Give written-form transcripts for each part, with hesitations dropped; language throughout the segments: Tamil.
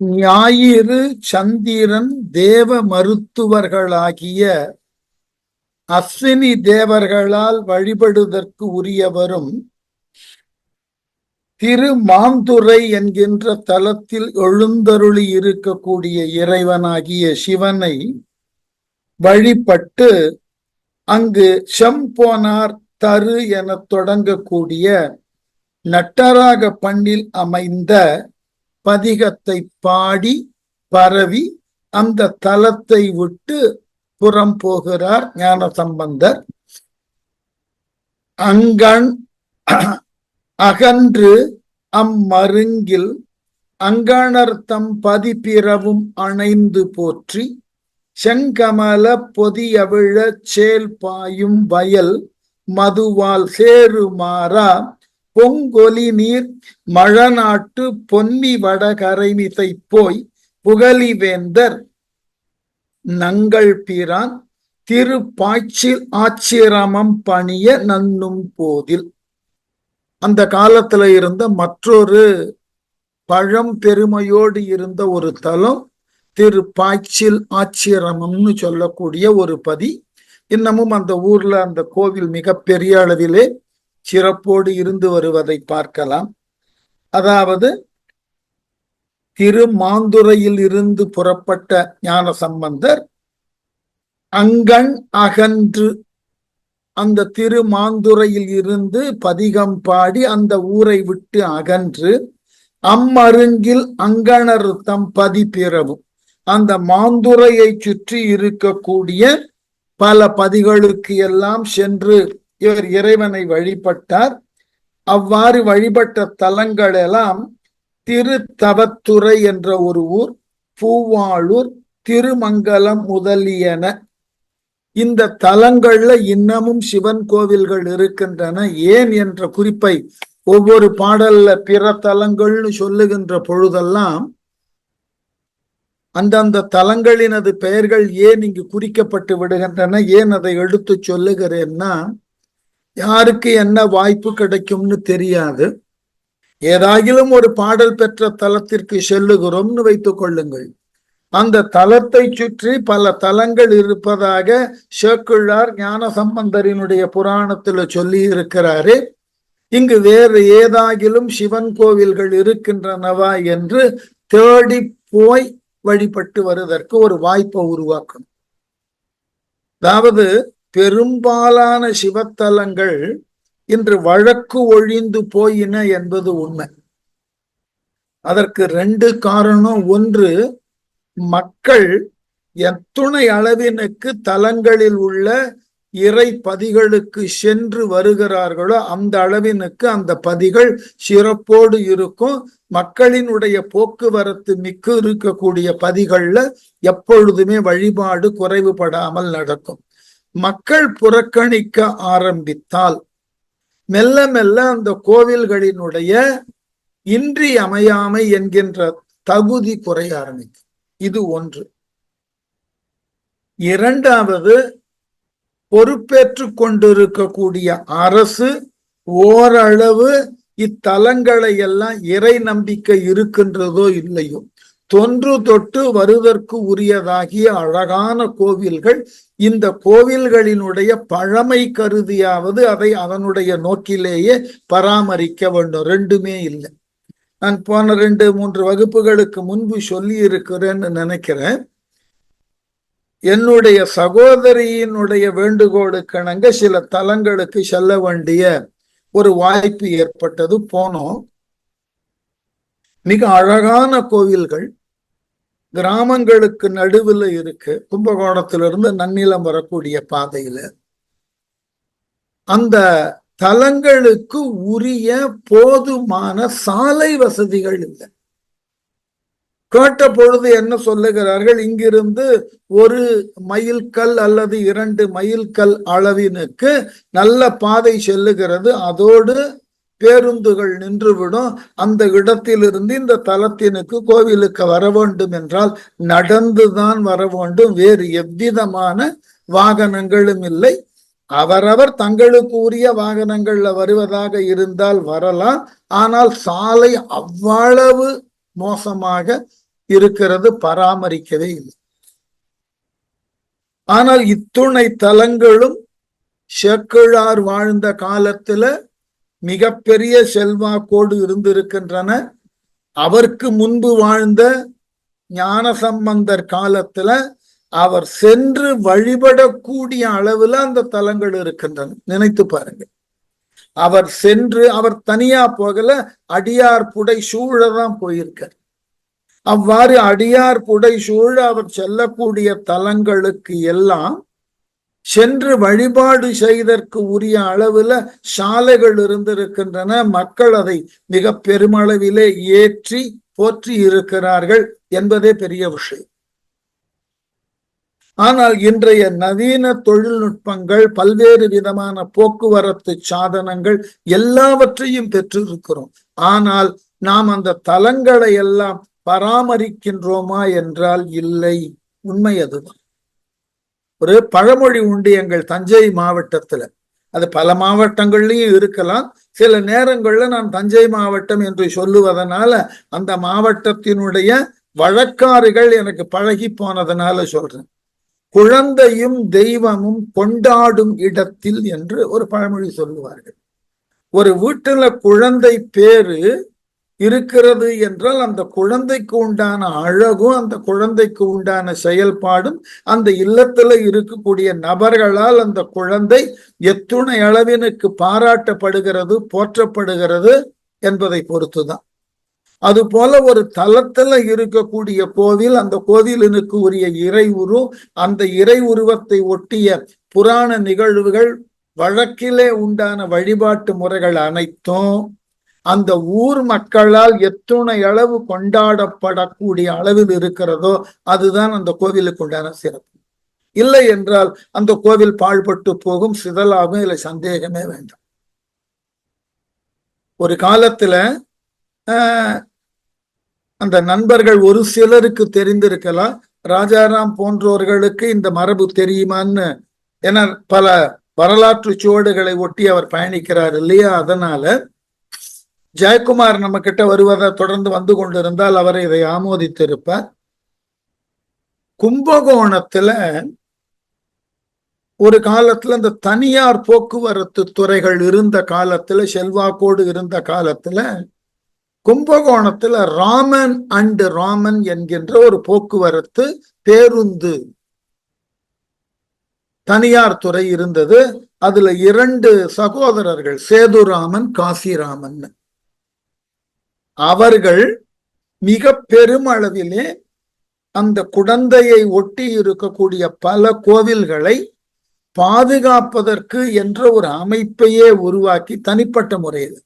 ஞாயிறு சந்திரன் தேவ மருத்துவர்களாகிய அஸ்வினி தேவர்களால் வழிபடுவதற்கு உரியவரும் திருமாந்துறை என்கின்ற தலத்தில் எழுந்தருளி இருக்கக்கூடிய இறைவனாகிய சிவனை வழிபட்டு அங்கு செம்போனார் தரு என தொடங்கக்கூடிய நட்டராக பண்ணில் அமைந்த பதிகத்தை பாடி பரவி அந்த தலத்தை விட்டு புறம் போகிறார் ஞானசம்பந்தர். அங்கண் அகன்று அம்மருங்கில் அங்கணர்த்தம் பதிப்பிறவும் அணைந்து போற்றி செங்கமல பொதியவிழ சேல் பாயும் வயல் மதுவால் சேருமாறா பொங்கொலி நீர் மழநாட்டு பொன்னி வடகரைமிசை போய் புகழிவேந்தர் நங்கள் பிரான் திருப்பாய்ச்சில் ஆச்சிரமம் பணிய நன்னும் போதில். அந்த காலத்துல இருந்த மற்றொரு பழம் பெருமையோடு இருந்த ஒரு தலம் திருப்பாய்ச்சில் ஆச்சிரமம்னு சொல்லக்கூடிய ஒரு பதி. இன்னமும் அந்த ஊர்ல அந்த கோவில் மிக பெரிய அளவிலே சிறப்போடு இருந்து வருவதை பார்க்கலாம். அதாவது திருமாந்துறையில் இருந்து புறப்பட்ட ஞானசம்பந்தர் அங்கண் அகன்று அந்த திருமாந்துறையில் இருந்து பதிகம் பாடி அந்த ஊரை விட்டு அகன்று அம்மருங்கில் அங்கணர் தம் பதிப்பிறவும் அந்த மாந்துரையை சுற்றி இருக்கக்கூடிய பல பதிகளுக்கு எல்லாம் சென்று இவர் இறைவனை வழிபட்டார். அவ்வாறு வழிபட்ட தலங்கள் எல்லாம் திருத்தவத்துறை என்ற ஒரு ஊர், பூவாளூர், திருமங்கலம் முதலியன. இந்த தலங்கள்ல இன்னமும் சிவன் கோவில்கள் இருக்கின்றன. ஏன் என்ற குறிப்பை ஒவ்வொரு பாடல்ல பிற தலங்கள்னு சொல்லுகின்ற பொழுதெல்லாம் அந்தந்த தலங்களினது பெயர்கள் ஏன் இங்கு குறிக்கப்பட்டு விடுகின்றன, ஏன் அதை எடுத்து சொல்லுகிறேன்னா, யாருக்கு என்ன வாய்ப்பு கிடைக்கும்னு தெரியாது. ஏதாகிலும் ஒரு பாடல் பெற்ற தலத்திற்கு செல்லுகிறோம்னு வைத்துக் கொள்ளுங்கள். அந்த தலத்தை சுற்றி பல தலங்கள் இருப்பதாக சேக்கிழார் ஞானசம்பந்தரினுடைய புராணத்துல சொல்லி இருக்கிறாரு. இங்கு வேறு ஏதாகிலும் சிவன் கோவில்கள் இருக்கின்றனவா என்று தேடி போய் வழிபட்டு வருவதற்கு ஒரு வாய்ப்பை உருவாக்கணும். அதாவது பெரும்பாலான சிவத்தலங்கள் இன்று வழக்கு ஒழிந்து போயின என்பது உண்மை. அதற்கு ரெண்டு காரணம். ஒன்று, மக்கள் எத்துணை அளவினுக்கு தலங்களில் உள்ள இறை பதிகளுக்கு சென்று வருகிறார்களோ அந்த அளவினுக்கு அந்த பதிகள் சிறப்போடு இருக்கும். மக்களினுடைய போக்குவரத்து மிக்க இருக்கக்கூடிய பதிகள்ல எப்பொழுதுமே வழிபாடு குறைவுபடாமல் நடக்கும். மக்கள் புறக்கணிக்க ஆரம்பித்தால் மெல்ல மெல்ல அந்த கோவில்களினுடைய இன்றியமையாமை என்கின்ற தகுதி குறைய ஆரம்பிக்கும். இது ஒன்று. இரண்டாவது, பொறுப்பேற்று கொண்டிருக்கக்கூடிய அரசு ஓரளவு இத்தலங்களை எல்லாம் இறை நம்பிக்கை இருக்கின்றதோ இல்லையோ, தொன்று தொட்டு வருவதற்கு உரியதாகிய அழகான கோவில்கள், இந்த கோவில்களினுடைய பழமை கருதியாவது அதை அதனுடைய நோக்கிலேயே பராமரிக்க வேண்டும். ரெண்டுமே இல்லை. நான் போன 2-3 வகுப்புகளுக்கு முன்பு சொல்லி இருக்கிறேன்னு நினைக்கிறேன். என்னுடைய சகோதரியினுடைய வேண்டுகோளுக்கிணங்க சில தலங்களுக்கு செல்ல வேண்டிய ஒரு வாய்ப்பு ஏற்பட்டது. போனோம். மிக அழகான கோவில்கள் கிராமங்களுக்கு நடுவில் இருக்கு. கும்பகோணத்திலிருந்து நன்னிலம் வரக்கூடிய பாதையில அந்த தலங்களுக்கு உரிய போதுமான சாலை வசதிகள் இல்லை. கேட்ட பொழுது என்ன சொல்லுகிறார்கள், இங்கிருந்து 1 மைல்கல் அல்லது 2 மைல்கல் அளவினுக்கு நல்ல பாதை செல்லுகிறது, அதோடு பேருந்துகள் நின்றுவிடும். அந்த இடத்திலிருந்து இந்த தலத்தினுக்கு கோவிலுக்கு வர வேண்டும் என்றால் நடந்துதான் வர வேண்டும், வேறு எவ்விதமான வாகனங்களும் இல்லை. அவரவர் தங்களுக்கு உரிய வாகனங்கள்ல வருவதாக இருந்தால் வரலாம். ஆனால் சாலை அவ்வளவு மோசமாக இருக்கிறது, பராமரிக்கவே இல்லை. ஆனால் இத்துணை தலங்களும் சேக்கிழார் வாழ்ந்த காலத்துல மிகப்பெரிய செல்வாக்கோடு இருந்திருக்கின்றன. அவருக்கு முன்பு வாழ்ந்த ஞானசம்பந்தர் காலத்துல அவர் சென்று வழிபடக்கூடிய அளவுல அந்த தலங்கள் இருக்கின்றன. நினைத்து பாருங்க, அவர் சென்று, அவர் தனியா போகல, அடியார் புடை சூழதான் போயிருக்கார். அவ்வாறு அடியார் புடை சூழ அவர் செல்லக்கூடிய தலங்களுக்கு எல்லாம் சென்று வழிபாடு செய்தற்கு உரிய அளவுல சாலைகள் இருந்திருக்கின்றன. மக்கள் அதை மிக பெருமளவிலே ஏற்றி போற்றி இருக்கிறார்கள் என்பதே பெரிய விஷயம். ஆனால் இன்றைய நவீன தொழில்நுட்பங்கள், பல்வேறு விதமான போக்குவரத்து சாதனங்கள் எல்லாவற்றையும் பெற்றிருக்கிறோம். ஆனால் நாம் அந்த தலங்களை எல்லாம் பராமரிக்கின்றோமா என்றால் இல்லை. உண்மை அதுதான். ஒரு பழமொழி உண்டு எங்கள் தஞ்சை மாவட்டத்துல. அது பல மாவட்டங்கள்லயும் இருக்கலாம். சில நேரங்கள்ல நான் தஞ்சை மாவட்டம் என்று சொல்லுவதனால அந்த மாவட்டத்தினுடைய வழக்காறுகள் எனக்கு பழகி போனதுனால சொல்றேன். குழந்தையும் தெய்வமும் கொண்டாடும் இடத்தில் என்று ஒரு பழமொழி சொல்லுவார்கள். ஒரு வீட்டுல குழந்தை பேரு இருக்கிறது என்றால் அந்த குழந்தைக்கு உண்டான அழகும், அந்த குழந்தைக்கு உண்டான செயல்பாடும், அந்த இல்லத்துல இருக்கக்கூடிய நபர்களால் அந்த குழந்தை எத்துணை அளவினுக்கு பாராட்டப்படுகிறது, போற்றப்படுகிறது என்பதை பொறுத்துதான். அது போல ஒரு தலத்துல இருக்கக்கூடிய கோவில், அந்த கோவிலுக்கு உரிய இறை உரு, அந்த இறை உருவத்தை ஒட்டிய புராண நிகழ்வுகள், வழக்கிலே உண்டான வழிபாட்டு முறைகள் அனைத்தும் அந்த ஊர் மக்களால் எத்துணை அளவு கொண்டாடப்படக்கூடிய அளவில் இருக்கிறதோ அதுதான் அந்த கோவிலுக்கு உண்டான சிறப்பு. இல்லை என்றால் அந்த கோவில் பாழ்பட்டு போகும், சிதலாகும். இல்லை, சந்தேகமே வேண்டாம். ஒரு காலத்துல அந்த நண்பர்கள் ஒரு சிலருக்கு தெரிந்திருக்கலாம், ராஜாராம் போன்றோர்களுக்கு இந்த மரபு தெரியுமான்னு. என பல வரலாற்று சுவடுகளை ஒட்டி அவர் பயணிக்கிறார் இல்லையா? அதனால ஜெயக்குமார் நம்ம கிட்ட வருவதை தொடர்ந்து வந்து கொண்டிருந்தால் அவரை இதை ஆமோதித்திருப்பார். கும்பகோணத்துல ஒரு காலத்துல இந்த தனியார் போக்குவரத்து துறைகள் இருந்த காலத்துல, செல்வாக்கோடு இருந்த காலத்துல, கும்பகோணத்துல ராமன் அண்ட் ராமன் என்கின்ற ஒரு போக்குவரத்து பேருந்து தனியார் துறை இருந்தது. அதுல 2 சகோதரர்கள், சேதுராமன், காசிராமன். அவர்கள் மிக பெருமளவிலே அந்த குடந்தையை ஒட்டி இருக்கக்கூடிய பல கோவில்களை பாதுகாப்பதற்கு என்ற ஒரு அமைப்பையே உருவாக்கி, தனிப்பட்ட முறையில்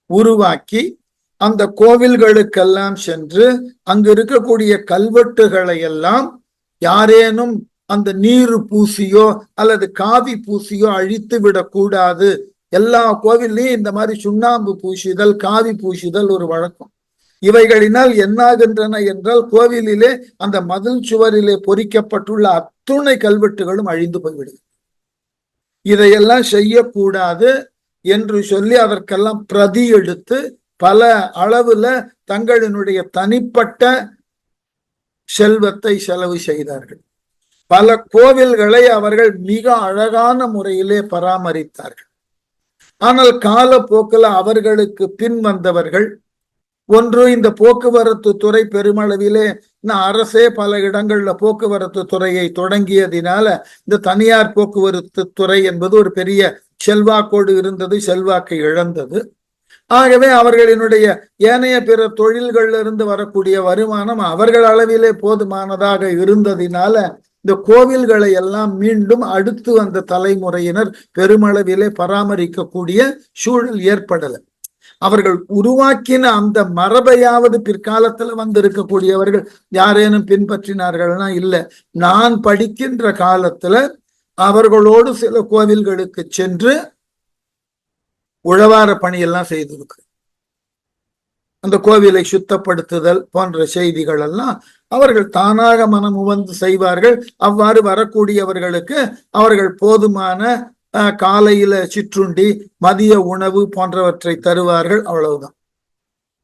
உருவாக்கி, அந்த கோவில்களுக்கெல்லாம் சென்று அங்கு இருக்கக்கூடிய கல்வெட்டுகளை எல்லாம் யாரேனும் அந்த நீரு பூசியோ அல்லது காவி பூசியோ அழித்து விடக்கூடாது. எல்லா கோவில்லையும் இந்த மாதிரி சுண்ணாம்பு பூசிதல், காவி பூசிதல் ஒரு வழக்கம். இவைகளினால் என்னாகின்றன என்றால் கோவிலிலே அந்த மதில் சுவரிலே பொறிக்கப்பட்டுள்ள அத்துணை கல்வெட்டுகளும் அழிந்து போய்விடுது. இதையெல்லாம் செய்யக்கூடாது என்று சொல்லி அதற்கெல்லாம் பிரதி எடுத்து பல அளவுல தங்களினுடைய தனிப்பட்ட செல்வத்தை செலவு செய்தார்கள். பல கோவில்களை அவர்கள் மிக அழகான முறையிலே பராமரித்தார்கள். ஆனால் காலப்போக்கில் அவர்களுக்கு பின் வந்தவர்கள், ஒன்று இந்த போக்குவரத்து துறை பெருமளவிலே அரசே பல இடங்கள்ல போக்குவரத்து துறையை தொடங்கியதினால இந்த தனியார் போக்குவரத்து துறை என்பது ஒரு பெரிய செல்வாக்கோடு இருந்தது, செல்வாக்கை இழந்தது. ஆகவே அவர்களினுடைய ஏனைய பிற தொழில்கள்ல இருந்து வரக்கூடிய வருமானம் அவர்கள் அளவிலே போதுமானதாக இருந்ததினால இந்த கோவில்களை எல்லாம் மீண்டும் அடுத்து வந்த தலைமுறையினர் பெருமளவிலே பராமரிக்கக்கூடிய சூழல் ஏற்படல. அவர்கள் உருவாக்கின அந்த மரபையாவது பிற்காலத்துல வந்திருக்கக்கூடியவர்கள் யாரேனும் பின்பற்றினார்கள்னா இல்லை. நான் படிக்கின்ற காலத்துல அவர்களோடு சில கோவில்களுக்கு சென்று உழவார பணியெல்லாம் செய்திருக்கு. அந்த கோவிலை சுத்தப்படுத்துதல் போன்ற செய்திகள் எல்லாம் அவர்கள் தானாக மனம் உவந்து செய்வார்கள். அவ்வாறு வரக்கூடியவர்களுக்கு அவர்கள் போதுமான காலையில சிற்றுண்டி, மதிய உணவு போன்றவற்றை தருவார்கள். அவ்வளவுதான்.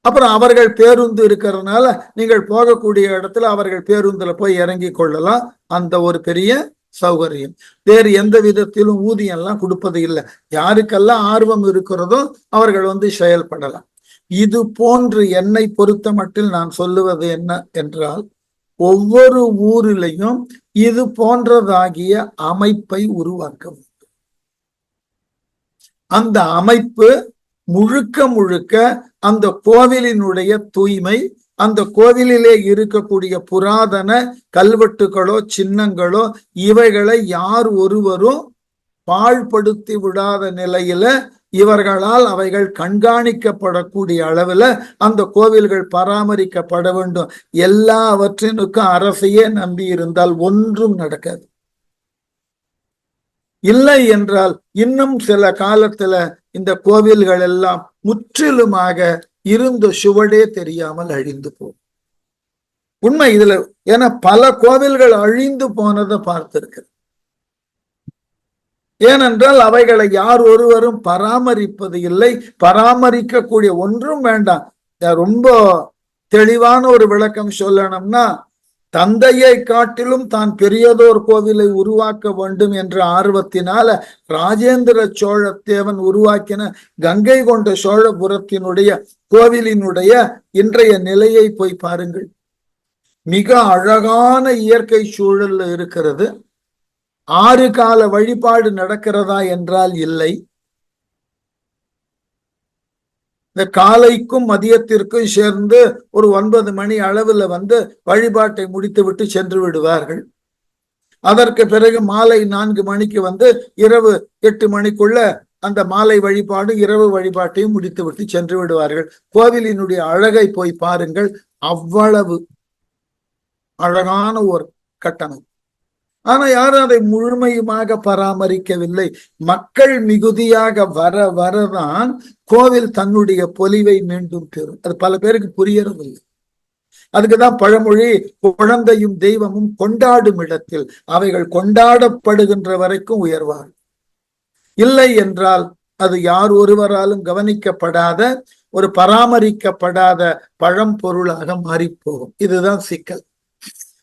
அப்புறம் அவர்கள் பேருந்து இருக்கிறதுனால நீங்கள் போகக்கூடிய இடத்துல அவர்கள் பேருந்துல போய் இறங்கி கொள்ளலாம். அந்த ஒரு பெரிய சௌகரியம். வேறு எந்த விதத்திலும் ஊதியம் எல்லாம் கொடுப்பது இல்லை. யாருக்கெல்லாம் ஆர்வம் இருக்கிறதோ அவர்கள் செயல்படலாம். இது போன்று என்னை பொறுத்த மட்டில் நான் சொல்லுவது என்ன என்றால், ஒவ்வொரு ஊரிலையும் இது போன்றதாகிய அமைப்பை உருவாக்க வேண்டும். அந்த அமைப்பு முழுக்க முழுக்க அந்த கோவிலினுடைய தூய்மை, அந்த கோவிலிலே இருக்கக்கூடிய புராதன கல்வெட்டுகளோ சின்னங்களோ இவைகளை யார் ஒருவரும் பாழ்படுத்தி விடாத நிலையில இவர்களால் அவைகள் கண்காணிக்கப்படக்கூடிய அளவுல அந்த கோவில்கள் பராமரிக்கப்பட வேண்டும். எல்லாவற்றினுக்கும் அரசையே நம்பி இருந்தால் ஒன்றும் நடக்காது. இல்லை என்றால் இன்னும் சில காலத்துல இந்த கோவில்கள் எல்லாம் முற்றிலுமாக இருந்த சுவடே தெரியாமல் அழிந்து போகும். உண்மை இதுல. ஏன்னா பல கோவில்கள் அழிந்து போனதை பார்த்திருக்கிறது. ஏனென்றால் அவைகளை யார் ஒருவரும் பராமரிப்பது இல்லை. பராமரிக்கக்கூடிய ஒன்றும் வேண்டாம். ரொம்ப தெளிவான ஒரு விளக்கம் சொல்லணும்னா, தந்தையை காட்டிலும் தான் பெரியதோர் கோவிலை உருவாக்க வேண்டும் என்ற ஆர்வத்தினால ராஜேந்திர சோழ தேவன் உருவாக்கின கங்கை கொண்ட சோழபுரத்தினுடைய கோவிலினுடைய இன்றைய நிலையை போய் பாருங்கள். மிக அழகான இயற்கை சூழல் இருக்கிறது. 6 கால வழிபாடு நடக்கிறதா என்றால் இல்லை. இந்த காலைக்கும் மதியத்திற்கும் சேர்ந்து ஒரு 9 மணி அளவுல வழிபாட்டை முடித்து விட்டு சென்று விடுவார்கள். அதற்கு பிறகு மாலை 4 மணிக்கு இரவு 8 மணிக்குள்ள அந்த மாலை வழிபாடு இரவு வழிபாட்டையும் முடித்து விட்டு சென்று விடுவார்கள். கோவிலினுடைய அழகை போய் பாருங்கள். அவ்வளவு அழகான ஒரு கட்டணம். ஆனா யாரும் அதை முழுமையுமாக பராமரிக்கவில்லை. மக்கள் மிகுதியாக வர வரதான் கோவில் தன்னுடைய பொலிவை மீண்டும் பெறும். அது பல பேருக்கு புரியறதில்லை. அதுக்குதான் பழமொழி, குழந்தையும் தெய்வமும் கொண்டாடும் இடத்தில் அவைகள் கொண்டாடப்படுகின்ற வரைக்கும் உயர்வார். இல்லை என்றால் அது யார் ஒருவராலும் கவனிக்கப்படாத ஒரு பராமரிக்கப்படாத பழம்பொருளாக மாறிப்போகும். இதுதான் சிக்கல்.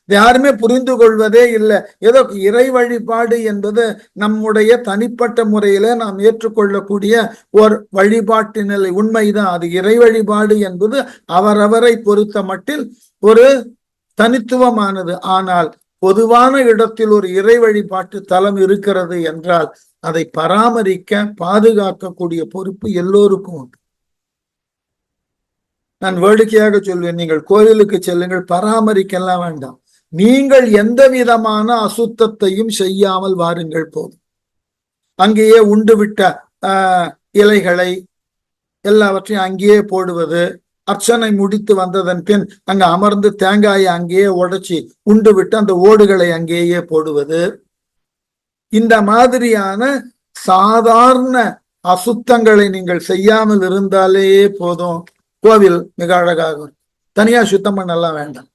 யாருமே புரிந்து கொள்வதே இல்லை. ஏதோ இறை வழிபாடு என்பது நம்முடைய தனிப்பட்ட முறையில நாம் ஏற்றுக்கொள்ளக்கூடிய ஒரு வழிபாட்டு நிலை. உண்மைதான், அது இறை வழிபாடு என்பது அவரவரை பொறுத்த மட்டில் ஒரு தனித்துவமானது. ஆனால் பொதுவான இடத்தில் ஒரு இறை வழிபாட்டு தலம் இருக்கிறது என்றால் அதை பராமரிக்க பாதுகாக்கக்கூடிய பொறுப்பு எல்லோருக்கும் உண்டு. நான் வேடிக்கையாக சொல்வேன், நீங்கள் கோவிலுக்கு செல்லுங்கள், பராமரிக்கலாம் வேண்டாம். நீங்கள் எந்த விதமான அசுத்தத்தையும் செய்யாமல் வாருங்கள் போதும். அங்கேயே உண்டு விட்ட இலைகளை எல்லாவற்றையும் அங்கேயே போடுவது, அர்ச்சனை முடித்து வந்ததன் பின் அங்க அமர்ந்து தேங்காயை அங்கேயே உடைச்சி உண்டு விட்டு அந்த ஓடுகளை அங்கேயே போடுவது, இந்த மாதிரியான சாதாரண அசுத்தங்களை நீங்கள் செய்யாமல் இருந்தாலே போதும். கோவில் மிக அழகாகும். தனியா சுத்தம் பண்ணலாம் வேண்டாம்.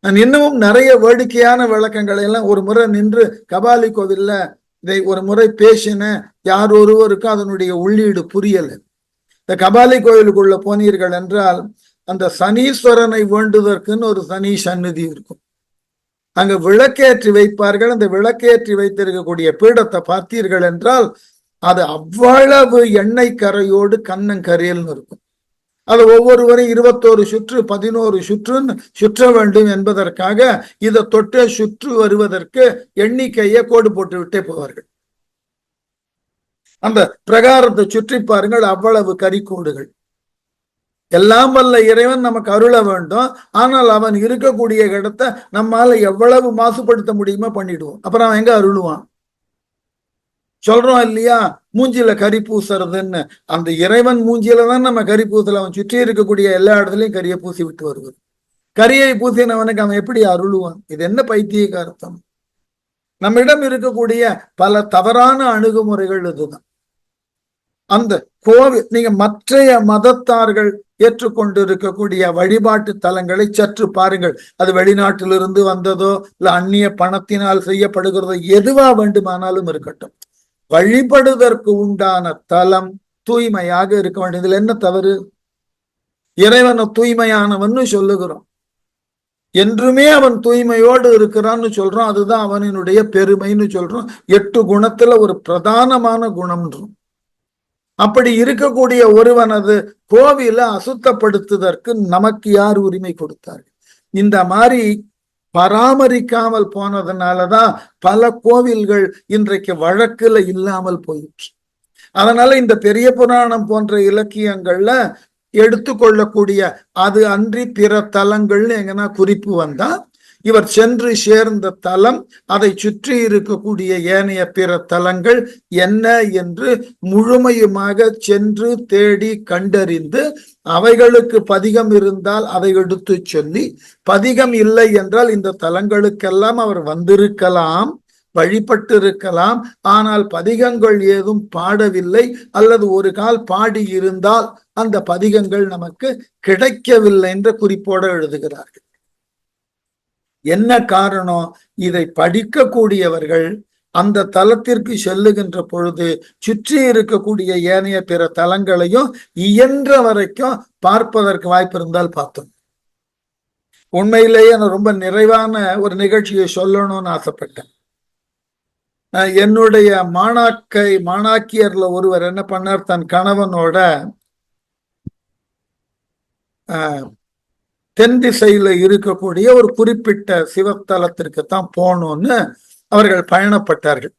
நான் இன்னமும் நிறைய வேடிக்கையான விளக்கங்களை எல்லாம் ஒரு முறை நின்று கபாலி கோவில்ல இதை ஒரு முறை பேசினேன். யார் ஒருவருக்கும் அதனுடைய உள்ளீடு புரியல. இந்த கபாலி கோவிலுக்குள்ள போனீர்கள் என்றால் அந்த சனீஸ்வரனை வேண்டுவதற்குன்னு ஒரு சனி சந்நிதி இருக்கும். அங்க விளக்கேற்றி வைப்பார்கள். அந்த விளக்கேற்றி வைத்திருக்கக்கூடிய பீடத்தை பார்த்தீர்கள் என்றால் அது அவ்வளவு எண்ணெய் கரையோடு கண்ணங்கரையல்னு இருக்கும். அது ஒவ்வொருவரும் 21 சுற்று 11 சுற்றுன்னு சுற்ற வேண்டும் என்பதற்காக இதை தொட்டே சுற்று வருவதற்கு எண்ணிக்கையை கோடு போட்டு விட்டே போவார்கள். அந்த பிரகாரத்தை சுற்றி பாருங்கள், அவ்வளவு கரிக்கோடுகள். எல்லாம் வல்ல இறைவன் நமக்கு அருள வேண்டும். ஆனால் அவன் இருக்கக்கூடிய இடத்தை நம்மால எவ்வளவு மாசுபடுத்த முடியுமோ பண்ணிடுவோம். அப்புறம் அவன் எங்க அருளுவான்? சொல்றோம் இல்லையா, மூஞ்சில கறி பூசுறதுன்னு. அந்த இறைவன் மூஞ்சில தான் நம்ம கறி பூசல. அவன் சுற்றி இருக்கக்கூடிய எல்லா இடத்துலயும் கரியை பூசி விட்டு வருவது. கரியை பூசினவனுக்கு அவன் எப்படி அருளுவான்? இது என்ன பைத்தியக்காரத்தம்? நம்மிடம் இருக்கக்கூடிய பல தவறான அணுகுமுறைகள் இதுதான். அந்த கோவில், நீங்க மற்றைய மதத்தார்கள் ஏற்றுக்கொண்டு இருக்கக்கூடிய வழிபாட்டு தலங்களை சற்று பாருங்கள். அது வெளிநாட்டிலிருந்து வந்ததோ இல்ல அந்நிய பணத்தினால் செய்யப்படுகிறதோ எதுவா வேண்டுமானாலும் இருக்கட்டும், வழிபடுவதற்கு உண்டான தலம் தூய்மையாக இருக்க வேண்டும். இதுல என்ன தவறு? இறைவனை தூய்மையானவன்னு சொல்லுகிறோம். என்றுமே அவன் தூய்மையோடு இருக்கிறான்னு சொல்றோம். அதுதான் அவனினுடைய பெருமைன்னு சொல்றோம். 8 குணத்துல ஒரு பிரதானமான குணம்ன்றோம். அப்படி இருக்கக்கூடிய ஒருவனது கோவில அசுத்தப்படுத்துவதற்கு நமக்கு யார் உரிமை கொடுத்தார்கள்? இந்த மாதிரி பராமரிக்காமல் போனதுனாலதான் பல கோவில்கள் இன்றைக்கு வழக்குல இல்லாமல் போயிடுச்சு. அதனால இந்த பெரிய புராணம் போன்ற இலக்கியங்கள்ல எடுத்துக்கொள்ளக்கூடிய அது அன்றி பிற தலங்கள்னு எங்கன்னா குறிப்பு வந்தா, இவர் சென்று சேர்ந்த தலம், அதை சுற்றி இருக்கக்கூடிய ஏனைய பிற தலங்கள் என்ன என்று முழுமையுமாக சென்று தேடி கண்டறிந்து அவைகளுக்கு பதிகம் இருந்தால் அதை எடுத்து சொல்லி, பதிகம் இல்லை என்றால் இந்த தலங்களுக்கெல்லாம் அவர் வந்திருக்கலாம், வழிபட்டு இருக்கலாம், ஆனால் பதிகங்கள் ஏதும் பாடவில்லை அல்லது ஒரு கால் பாடி இருந்தால் அந்த பதிகங்கள் நமக்கு கிடைக்கவில்லை என்ற குறிப்போடு எழுதுகிறார்கள். என்ன காரணம்? இதை படிக்கக்கூடியவர்கள் அந்த தலத்திற்கு செல்லுகின்ற பொழுது சுற்றி இருக்கக்கூடிய ஏனைய பிற தலங்களையும் இயன்ற வரைக்கும் பார்ப்பதற்கு வாய்ப்பு இருந்தால் பார்த்தோம். உண்மையிலேயே நான் ரொம்ப நிறைவான ஒரு நிகழ்ச்சியை சொல்லணும்னு ஆசைப்பட்டேன். என்னுடைய மாணாக்கியர்ல ஒருவர் என்ன பண்ணார், தன் கணவனோட தென் திசையில இருக்கக்கூடிய ஒரு குறிப்பிட்ட சிவத்தலத்திற்கு தான் போகணும்னு அவர்கள் பயணப்பட்டார்கள்.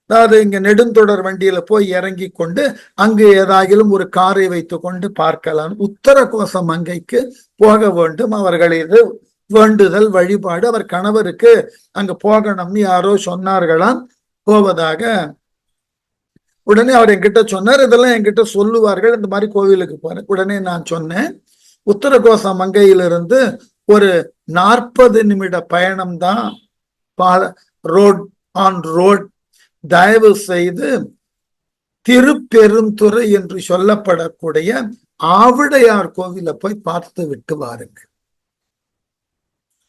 அதாவது இங்க நெடுந்தொடர் வண்டியில போய் இறங்கி கொண்டு அங்கு ஏதாகிலும் ஒரு காரை வைத்து கொண்டு பார்க்கலாம். உத்தரகோச மங்கைக்கு போக வேண்டும். அவர்கள் இது வேண்டுதல் வழிபாடு. அவர் கணவருக்கு அங்க போகணும்னு யாரோ சொன்னார்களாம், போவதாக. உடனே அவர் என்கிட்ட சொன்னார், இதெல்லாம் என்கிட்ட சொல்லுவார்கள், இந்த மாதிரி கோவிலுக்கு போறேன். உடனே நான் சொன்னேன், உத்தரகோச மங்கையிலிருந்து ஒரு 40 நிமிட பயணம் தான் ரோட். தயவு செய்து திருப்பெருந்துறை என்று சொல்லப்படக்கூடிய ஆவுடையார் கோவிலை போய் பார்த்து விட்டு வாருங்கள்.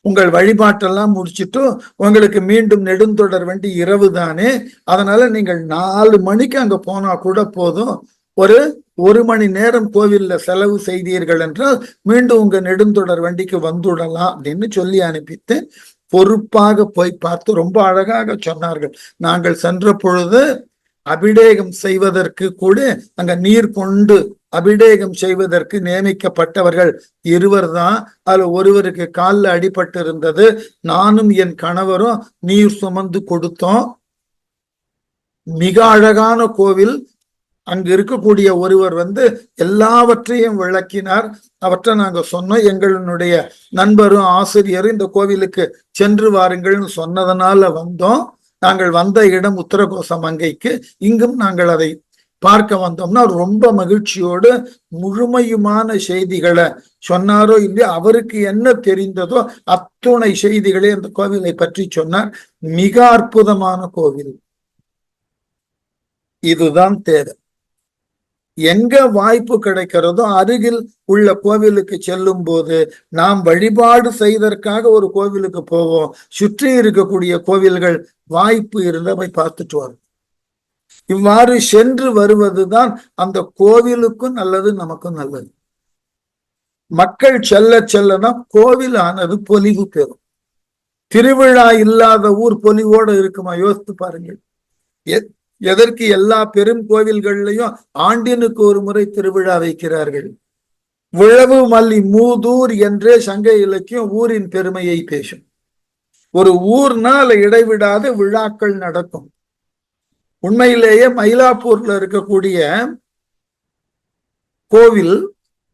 உங்கள் வழிபாட்டெல்லாம் முடிச்சுட்டு உங்களுக்கு மீண்டும் நெடுந்தொடர் வண்டி இரவு தானே, அதனால நீங்கள் 4 மணிக்கு அங்க போனா கூட போதும். ஒரு மணி நேரம் கோவில்ல செலவு செய்தீர்கள் என்றால் மீண்டும் உங்க நெடுந்தொடர் வண்டிக்கு வந்துடலாம் அப்படின்னு சொல்லி அனுப்பித்து பொறுப்பாக போய் பார்த்து ரொம்ப அழகாக சொன்னார்கள். நாங்கள் சென்ற பொழுது அபிடேகம் செய்வதற்கு கூட அங்க நீர் கொண்டு அபிடேகம் செய்வதற்கு நியமிக்கப்பட்டவர்கள் 2 தான். அதுல ஒருவருக்கு காலில் அடிபட்டு இருந்தது. நானும் என் கணவரும் நீர் சுமந்து கொடுத்தோம். மிக அழகான கோவில். அங்கு இருக்கக்கூடிய ஒருவர் எல்லாவற்றையும் விளக்கினார். அவற்றை நாங்க சொன்னோம். எங்களுடைய நண்பரும் ஆசிரியரும் இந்த கோவிலுக்கு சென்று வாருங்கள்னு சொன்னதனால வந்தோம். நாங்கள் வந்த இடம் உத்தரகோச மங்கைக்கு. இங்கும் நாங்கள் அதை பார்க்க வந்தோம்னா ரொம்ப மகிழ்ச்சியோடு முழுமையுமான செய்திகளை சொன்னாரோ இல்லையோ, அவருக்கு என்ன தெரிந்ததோ அத்துணை செய்திகளை அந்த கோவிலை பற்றி சொன்னார். மிக அற்புதமான கோவில். இதுதான் தேவை. எங்க வாய்ப்பு கிடைக்கிறதோ அருகில் உள்ள கோவிலுக்கு செல்லும் போது நாம் வழிபாடு செய்வதற்காக ஒரு கோவிலுக்கு போவோம். சுற்றி இருக்கக்கூடிய கோவில்கள் வாய்ப்பு இருந்தா போய் பார்த்துட்டு வரும். இவ்வாறு சென்று வருவதுதான் அந்த கோவிலுக்கும் நல்லது, நமக்கும் நல்லது. மக்கள் செல்ல செல்லதான் கோவில் ஆனது பொலிவு பெறும். திருவிழா இல்லாத ஊர் பொலிவோடு இருக்குமா? யோசித்து பாருங்கள். எதற்கு எல்லா பெரும் கோவில்கள்லையும் ஆண்டினுக்கு ஒரு முறை திருவிழா வைக்கிறார்கள்? விழவு மல்லி மூதூர் என்றே சங்க இலக்கியம் ஊரின் பெருமையை பேசும். ஒரு ஊர்னால இடைவிடாத விழாக்கள் நடக்கும். உண்மையிலேயே மயிலாப்பூர்ல இருக்கக்கூடிய கோவில்,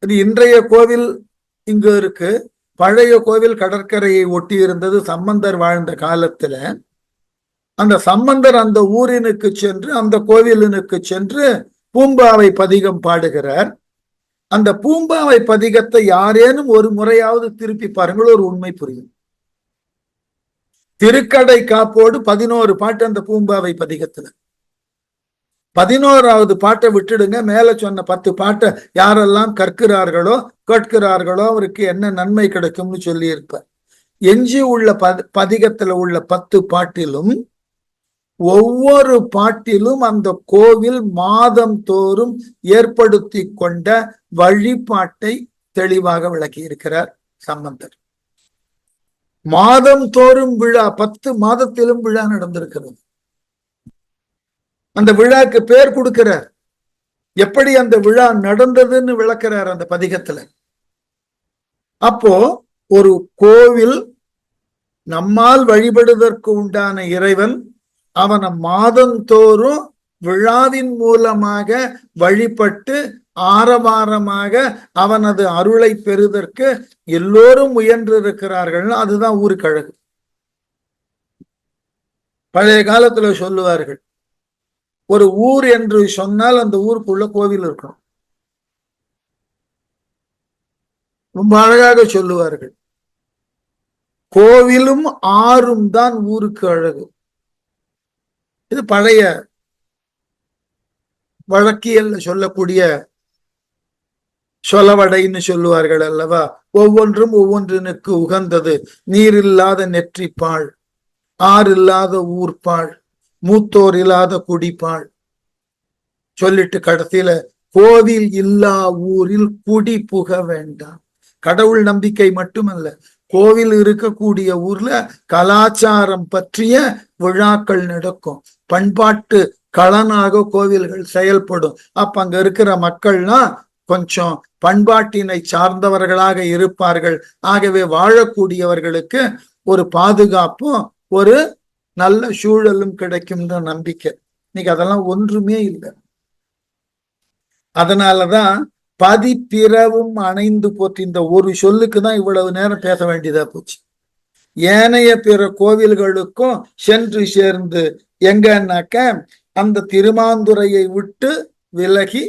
இது இன்றைய கோவில் இங்க இருக்கு. பழைய கோவில் கடற்கரையை ஒட்டி இருந்தது. சம்பந்தர் வாழ்ந்த காலத்துல அந்த சம்பந்தர் அந்த ஊரினுக்கு சென்று அந்த கோவிலினுக்கு சென்று பூம்பாவை பதிகம் பாடுகிறார். அந்த பூம்பாவை பதிகத்தை யாரேனும் ஒரு முறையாவது திருப்பி பாருங்கள், ஒரு உண்மை புரியும். திருக்கடை காப்போடு 11 பாட்டு அந்த பூம்பாவை பதிகத்துல. 11வது பாட்டை விட்டுடுங்க. மேல சொன்ன 10 பாட்டை யாரெல்லாம் கற்கிறார்களோ கேட்கிறார்களோ அவருக்கு என்ன நன்மை கிடைக்கும்னு சொல்லி இருப்பார். எஞ்சி உள்ள பதிகத்துல உள்ள 10 பாட்டிலும் ஒவ்வொரு பாட்டிலும் அந்த கோவில் மாதம் தோறும் ஏற்படுத்தி கொண்ட வழிபாட்டை தெளிவாக விளக்கி இருக்கிறார் சம்பந்தர். மாதம் தோறும் விழா, 10 மாதத்திலும் விழா நடந்திருக்கிறது. அந்த விழாக்கு பேர் கொடுக்கிறார். எப்படி அந்த விழா நடந்ததுன்னு விளக்கிறார் அந்த பதிகத்துல. அப்போ ஒரு கோவில் நம்மால் வழிபடுவதற்கு உண்டான இறைவன், அவனை மாதந்தோறும் விழாவின் மூலமாக வழிபட்டு ஆரவாரமாக அவனது அருளை பெறுவதற்கு எல்லோரும் முயன்றிருக்கிறார்கள். அதுதான் ஊருக்கு அழகு. பழைய காலத்துல சொல்லுவார்கள், ஒரு ஊர் என்று சொன்னால் அந்த ஊருக்குள்ள கோவில் இருக்கணும். ரொம்ப அழகாக சொல்லுவார்கள், கோவிலும் ஆறும் தான் ஊருக்கு அழகு. இது பழைய வழக்கியல் சொல்லக்கூடிய சொலவடைன்னு சொல்லுவார்கள் அல்லவா. ஒவ்வொன்றும் ஒவ்வொன்றினுக்கு உகந்தது. நீர் இல்லாத நெற்றிப்பாள், ஆறு இல்லாத ஊர்பாள், மூத்தோர் இல்லாத குடிப்பாள் சொல்லிட்டு கடைசியில கோவில் இல்லா ஊரில் குடி புக வேண்டாம். கடவுள் நம்பிக்கை மட்டுமல்ல, கோவில் இருக்கக்கூடிய ஊர்ல கலாச்சாரம் பற்றிய விழாக்கள் நடக்கும். பண்பாட்டு களனாக கோவில்கள் செயல்படும். அப்ப அங்க இருக்கிற மக்கள்னா கொஞ்சம் பண்பாட்டினை சார்ந்தவர்களாக இருப்பார்கள். ஆகவே வாழக்கூடியவர்களுக்கு ஒரு பாதுகாப்பும் ஒரு நல்ல சூழலும் கிடைக்கும்ன்ற நம்பிக்கை. இன்னைக்கு அதெல்லாம் ஒன்றுமே இல்லை. அதனாலதான் பதிப்பிறவும் அணைந்து போற்றி, இந்த ஒரு சொல்லுக்குதான் இவ்வளவு நேரம் பேச வேண்டியதா போச்சு. ஏனைய பிற கோவில்களுக்கும் சென்று சேர்ந்து எங்கன்னாக்க அந்த திருமாந்துறையை விட்டு விலகி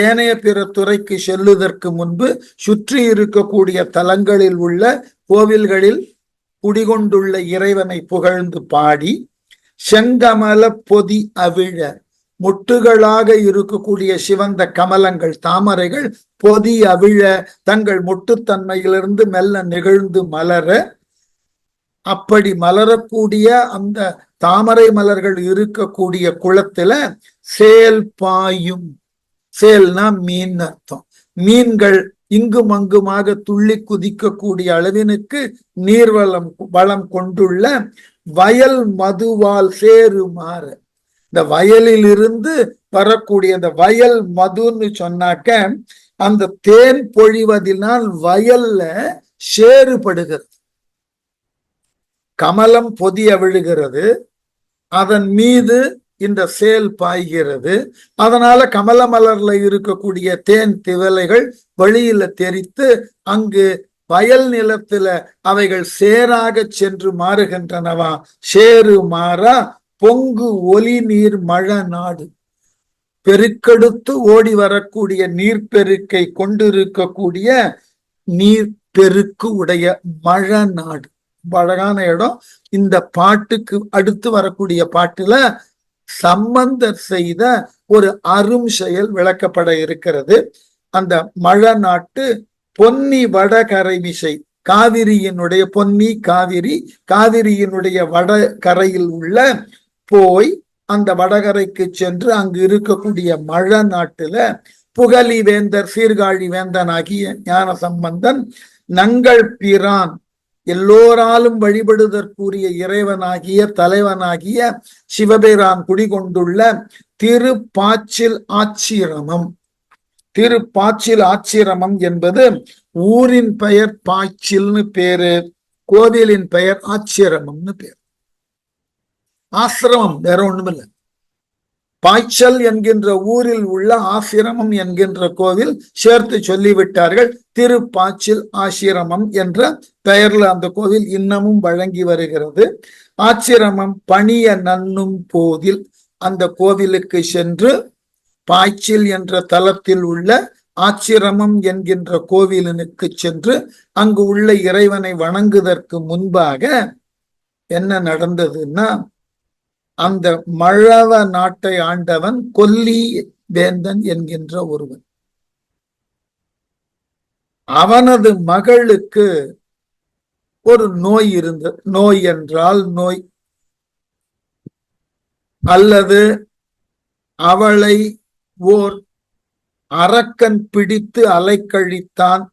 ஏனைய பிற துறைக்கு செல்லுவதற்கு முன்பு சுற்றி இருக்கக்கூடிய தலங்களில் உள்ள கோவில்களில் குடிகொண்டுள்ள இறைவனை புகழ்ந்து பாடி, செங்கமல பொதி அவிழ, முட்டுகளாக இருக்கக்கூடிய சிவந்த கமலங்கள் தாமரைகள் பொதி அவிழ தங்கள் முட்டுத்தன்மையிலிருந்து மெல்ல நிகழ்ந்து மலர, அப்படி மலரக்கூடிய அந்த தாமரை மலர்கள் இருக்கக்கூடிய குளத்துல சேல் பாயும். சேல்னா மீன் அர்த்தம். மீன்கள் இங்கும் அங்குமாக துள்ளி குதிக்கக்கூடிய அளவினுக்கு வளம் கொண்டுள்ள வயல் மதுவால் சேருமாறு. இந்த வயலில் இருந்து வரக்கூடிய அந்த வயல் மதுன்னு சொன்னாக்க அந்த தேன் பொழிவதினால் வயல்ல சேறுபடுகிறது. கமலம் பொதிய விழுகிறது, அதன் மீது இந்த சேல் பாய்கிறது. அதனால கமல மலர்ல இருக்கக்கூடிய தேன் திவலைகள் வெளியில தெரித்து அங்கு வயல் நிலத்துல அவைகள் சேராக சென்று மாறுகின்றனவா. சேரு மாறா பொங்கு ஒலி நீர் மழ நாடு. பெருக்கெடுத்து ஓடி வரக்கூடிய நீர்பெருக்கை கொண்டிருக்கக்கூடிய நீர்பெருக்கு உடைய மழ நாடு. அழகான இடம். இந்த பாட்டுக்கு அடுத்து வரக்கூடிய பாட்டுல சம்பந்தர் செய்த ஒரு அரும் செயல் விளக்கப்பட இருக்கிறது. அந்த மழ நாட்டு பொன்னி வடகரை மிசை, காவிரியினுடைய பொன்னி காவிரி, காவிரியினுடைய வடகரையில் உள்ள போய் அந்த வடகரைக்கு சென்று அங்கு இருக்கக்கூடிய மழ நாட்டுல புகழி வேந்தர் சீர்காழி வேந்தனாகிய ஞான சம்பந்தன் நங்கள் பிரான், எல்லோராலும் வழிபடுதற்குரிய இறைவனாகிய தலைவனாகிய சிவபெரான் குடிகொண்டுள்ள திருப்பாச்சில் ஆச்சிரமம். திருப்பாச்சில் ஆச்சிரமம் என்பது ஊரின் பெயர் பாய்ச்சில்னு பேரு, கோவிலின் பெயர் ஆச்சிரமம்னு பேரு. ஆசிரமம் வேற ஒண்ணுமில்லை. பாய்ச்சல் என்கின்ற ஊரில் உள்ள ஆசிரமம் என்கின்ற கோவில் சேர்த்து சொல்லிவிட்டார்கள். திருப்பாச்சில் ஆசிரமம் என்ற பெயர்ல அந்த கோவில் இன்னமும் வழங்கி வருகிறது. ஆச்சிரமம் பணிய நன்னும் போதில் அந்த கோவிலுக்கு சென்று பாய்ச்சில் என்ற தலத்தில் உள்ள ஆச்சிரமம் என்கின்ற கோவிலுக்கு சென்று அங்கு உள்ள இறைவனை வணங்குவதற்கு முன்பாக என்ன நடந்ததுன்னா, அந்த மழவ நாட்டை ஆண்டவன் கொல்லி வேந்தன் என்கின்ற ஒருவன், அவனது மகளுக்கு ஒரு நோய் இருந்தது. நோய் என்றால் நோய், அல்லது அவளை ஓர் அரக்கன் பிடித்து அலைக்கழித்தான்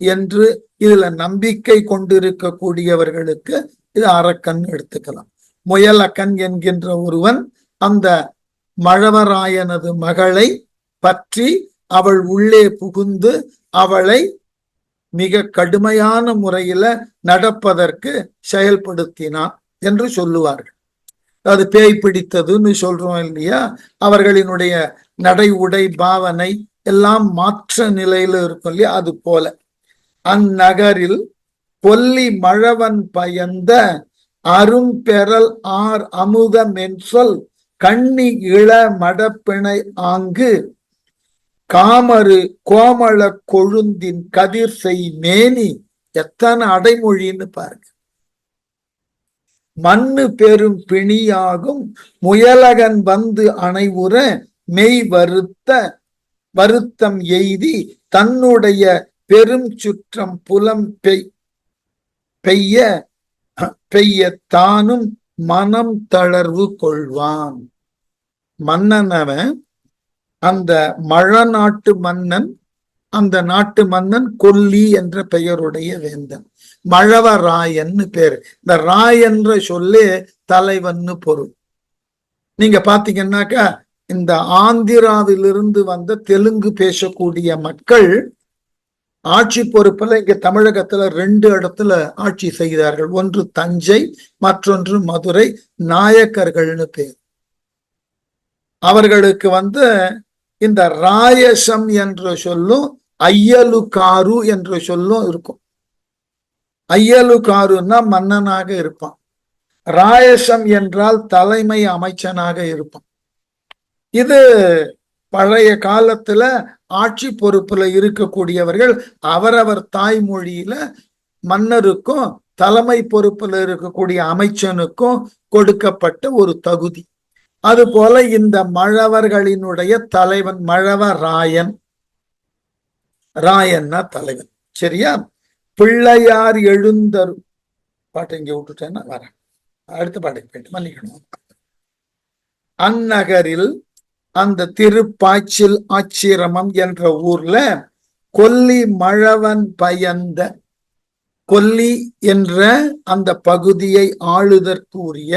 என்று இதுல நம்பிக்கை கொண்டிருக்கக்கூடியவர்களுக்கு இது அரக்கன் எடுத்துக்கலாம். முயலக்கன் என்கின்ற ஒருவன் அந்த மழவராயனது மகளை பற்றி அவள் உள்ளே புகுந்து அவளை மிக கடுமையான முறையில நடப்பதற்கு செயல்படுத்தினான் என்று சொல்லுவார்கள். அது பேய் பிடித்ததுன்னு சொல்றோம் இல்லையா? அவர்களினுடைய நடை உடை பாவனை எல்லாம் மாற்ற நிலையில இருக்கும் இல்லையா? அது போல அந்நகரில் பொல்லி மழவன் பயந்த அரும்பெறல் ஆர் அமுதம் சொல் கண்ணி இள மடப்பிணை ஆங்கு காமரு கோமள கொழுந்தின் கதிர் செய் மேனி. எத்தனை அடைமொழின்னு பாருங்க. மண்ணு பெரும் பிணியாகும் முயலகன் வந்து அணைவுற மெய் வருத்தம் எய்தி தன்னுடைய பெரும் சுற்றம் புலம் பெய்ய தானும் மனம் தளர்வு கொள்வான். மன்னனவன் அந்த மழ நாட்டு மன்னன், அந்த நாட்டு மன்னன் கொல்லி என்ற பெயருடைய வேந்தன். மழவராயன்னு பேரு. இந்த ராயன்ற சொல்லே தலைவன்னு பொருள். நீங்க பாத்தீங்கன்னாக்கா இந்த ஆந்திராவிலிருந்து வந்த தெலுங்கு பேசக்கூடிய மக்கள் ஆட்சி பொறுப்புல இங்க தமிழகத்துல 2 இடத்துல ஆட்சி செய்தார்கள். ஒன்று தஞ்சை, மற்றொன்று மதுரை. நாயக்கர்கள்னு பேர். அவர்களுக்கு இந்த ராயசம் என்ற சொல்லும் ஐயலுக்காரு என்ற சொல்லும் இருக்கும். ஐயலுக்காருன்னா மன்னனாக இருப்பான். ராயசம் என்றால் தலைமை அமைச்சனாக இருப்பான். இது பழைய காலத்துல ஆட்சி பொறுப்புல இருக்கக்கூடியவர்கள் அவரவர் தாய்மொழியில மன்னருக்கும் தலைமை பொறுப்புல இருக்கக்கூடிய அமைச்சனுக்கும் கொடுக்கப்பட்ட ஒரு தகுதி. அது போல இந்த மழவர்களினுடைய தலைவன் மழவராயன். ராயன்னா தலைவன். சரியா? பிள்ளையார் எழுந்தரு பாட்டு இங்க விட்டுட்டேன்னா வரேன், அடுத்த பாட்டுக்கு போயிட்டு மன்னிக்கணும். அந்நகரில் அந்த திருப்பாய்ச்சில் ஆச்சிரமம் என்ற ஊர்ல கொல்லி மழவன் பயந்த, கொல்லி என்ற அந்த பகுதியை ஆளுதற்குரிய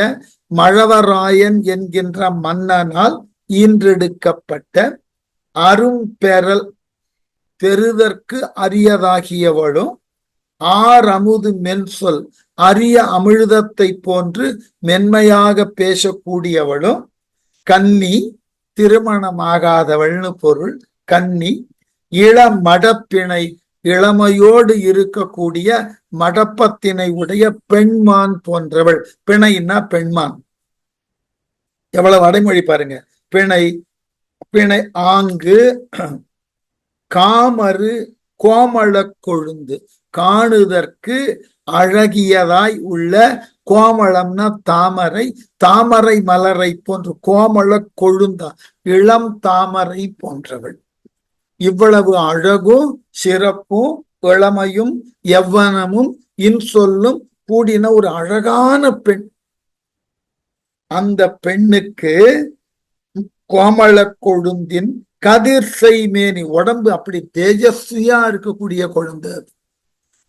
மழவராயன் என்கின்ற மன்னனால் ஈன்றெடுக்கப்பட்ட அரும்பெறல் பெறுதற்கு அரியதாகியவளும் ஆரமுது மென்சொல் அரிய அமிழ்தத்தை போன்று மென்மையாக பேசக்கூடியவளும் கன்னி, திருமணமாகாதவள்னு பொருள். கன்னி இளமடப்பிணை, இளமையோடு இருக்கக்கூடிய மடப்பத்தினை உடைய பெண்மான் போன்றவள். பிணைன்னா பெண்மான். எவ்வளவு அடைமொழி பாருங்க. பிணை, பிணை ஆங்கு காமரு கோமள கொழுந்து, காணுதற்கு அழகியதாய் உள்ள. கோமளம்னா தாமரை, தாமரை மலரை போன்று. கோமள கொழுந்தா இளம் தாமரை போன்றவள். இவ்வளவு அழகும் சிறப்பும் இளமையும் யவ்வனமும் இன்சொல்லும் கூடின ஒரு அழகான பெண். அந்த பெண்ணுக்கு கோமள கொழுந்தின் கதிர் செய்மேனி, உடம்பு அப்படி தேஜஸ்வியா இருக்கக்கூடிய குழந்தை.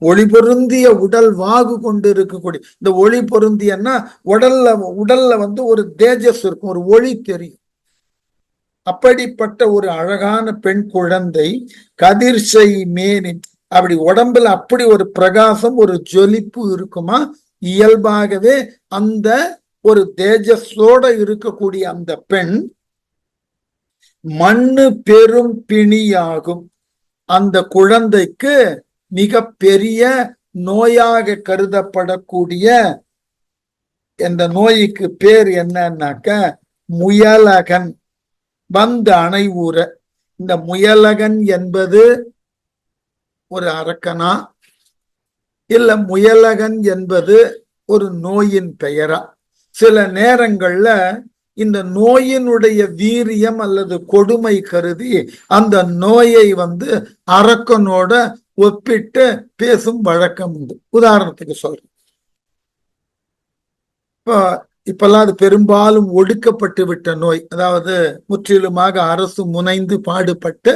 ஒளி பொருந்திய உடல் வாகு கொண்டு இருக்கக்கூடிய, இந்த ஒளி பொருந்தியன்னா உடல்ல ஒரு தேஜஸ் இருக்கும், ஒரு ஒளி தெரியும். அப்படிப்பட்ட ஒரு அழகான பெண் குழந்தை கதிர்சை மேனி, அப்படி உடம்புல அப்படி ஒரு பிரகாசம், ஒரு ஜொலிப்பு இருக்குமா. இயல்பாகவே அந்த ஒரு தேஜஸோட இருக்கக்கூடிய அந்த பெண் மண்ணு பெரும் பிணியாகும். அந்த குழந்தைக்கு மிக பெரிய நோயாக கருதப்படக்கூடிய இந்த நோய்க்கு பேர் என்னன்னாக்க முயலகன் வந்து அணைவுற. இந்த முயலகன் என்பது ஒரு அரக்கனா, இல்ல முயலகன் என்பது ஒரு நோயின் பெயரா? சில நேரங்கள்ல இந்த நோயினுடைய வீரியம் அல்லது கொடுமை கருதி அந்த நோயை அரக்கனோட ஒப்பிட்டு பேசும் வழக்கம் உண்டு. உதாரணத்துக்கு சொல்றேன், இப்பெல்லாம் அது பெரும்பாலும் ஒடுக்கப்பட்டு விட்ட நோய். அதாவது முற்றிலுமாக அரசு முனைந்து பாடுபட்டு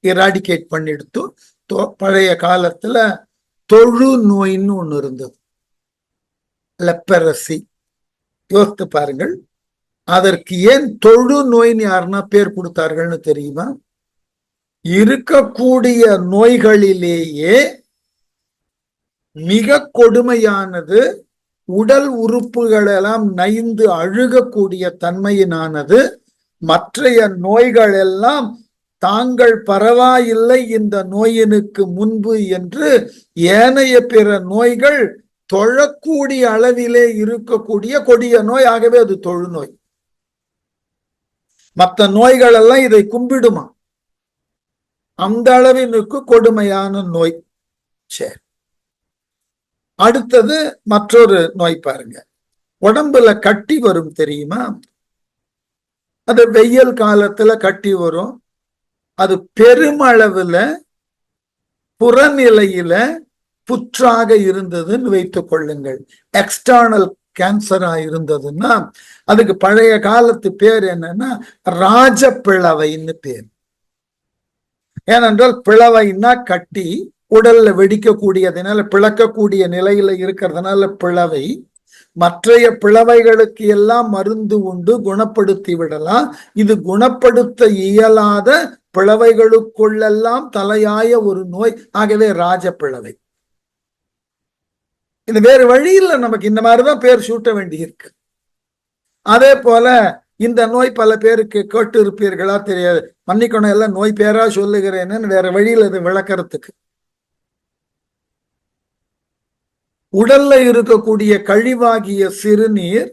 எராடிகேட் பண்ணிடுத்து பழைய காலத்துல தொழு நோயின்னு ஒண்ணு இருந்தது, லெப்பரசி. யோசித்து பாருங்கள், அதற்கு ஏன் தொழு நோயின்னு யாருன்னா பேர் கொடுத்தார்கள்னு தெரியுமா? இருக்கக்கூடிய நோய்களிலேயே மிக கொடுமையானது, உடல் உறுப்புகள் எல்லாம் நைந்து அழுகக்கூடிய தன்மையினானது. மற்றைய நோய்கள் எல்லாம் தாங்கள் பரவாயில்லை இந்த நோயினுக்கு முன்பு என்று ஏனைய பிற நோய்கள் தொழக்கூடிய அளவிலே இருக்கக்கூடிய கொடிய நோய். ஆகவே அது தொழுநோய். மற்ற நோய்கள் எல்லாம் இதை கும்பிடுமா, அந்த அளவினுக்கு கொடுமையான நோய். சரி, அடுத்தது மற்றொரு நோய் பாருங்க. உடம்புல கட்டி வரும் தெரியுமா? அது வெயில் காலத்துல கட்டி வரும். அது பெருமளவுல புறநிலையில புற்றாக இருந்ததுன்னு வைத்துக் கொள்ளுங்கள். எக்ஸ்டர்னல் கேன்சரா இருந்ததுன்னா அதுக்கு பழைய காலத்து பேர் என்னன்னா ராஜப்பிளவைன்னு பேர். ஏனென்றால் பிளவைன்னா கட்டி உடல்ல வெடிக்கக்கூடியதுனால, பிளக்கக்கூடிய நிலையில இருக்கிறதுனால பிளவை. மற்றைய பிளவைகளுக்கு எல்லாம் மருந்து உண்டு, குணப்படுத்தி விடலாம். இது குணப்படுத்த இயலாத பிளவைகளுக்குள்ளெல்லாம் தலையாய ஒரு நோய். ஆகவே ராஜப்பிளவை. இது வேறு வழியில் நமக்கு இந்த மாதிரிதான் பேர் சூட்ட வேண்டியிருக்கு. அதே போல இந்த நோய் பல பேருக்கு கேட்டு இருப்பீர்களா தெரியாது, மன்னிக்கணும், எல்லாம் நோய் பேரா சொல்லுகிறேன்னு வேற வழியில் இது விளக்கறதுக்கு. உடல்ல இருக்கக்கூடிய கழிவாகிய சிறுநீர்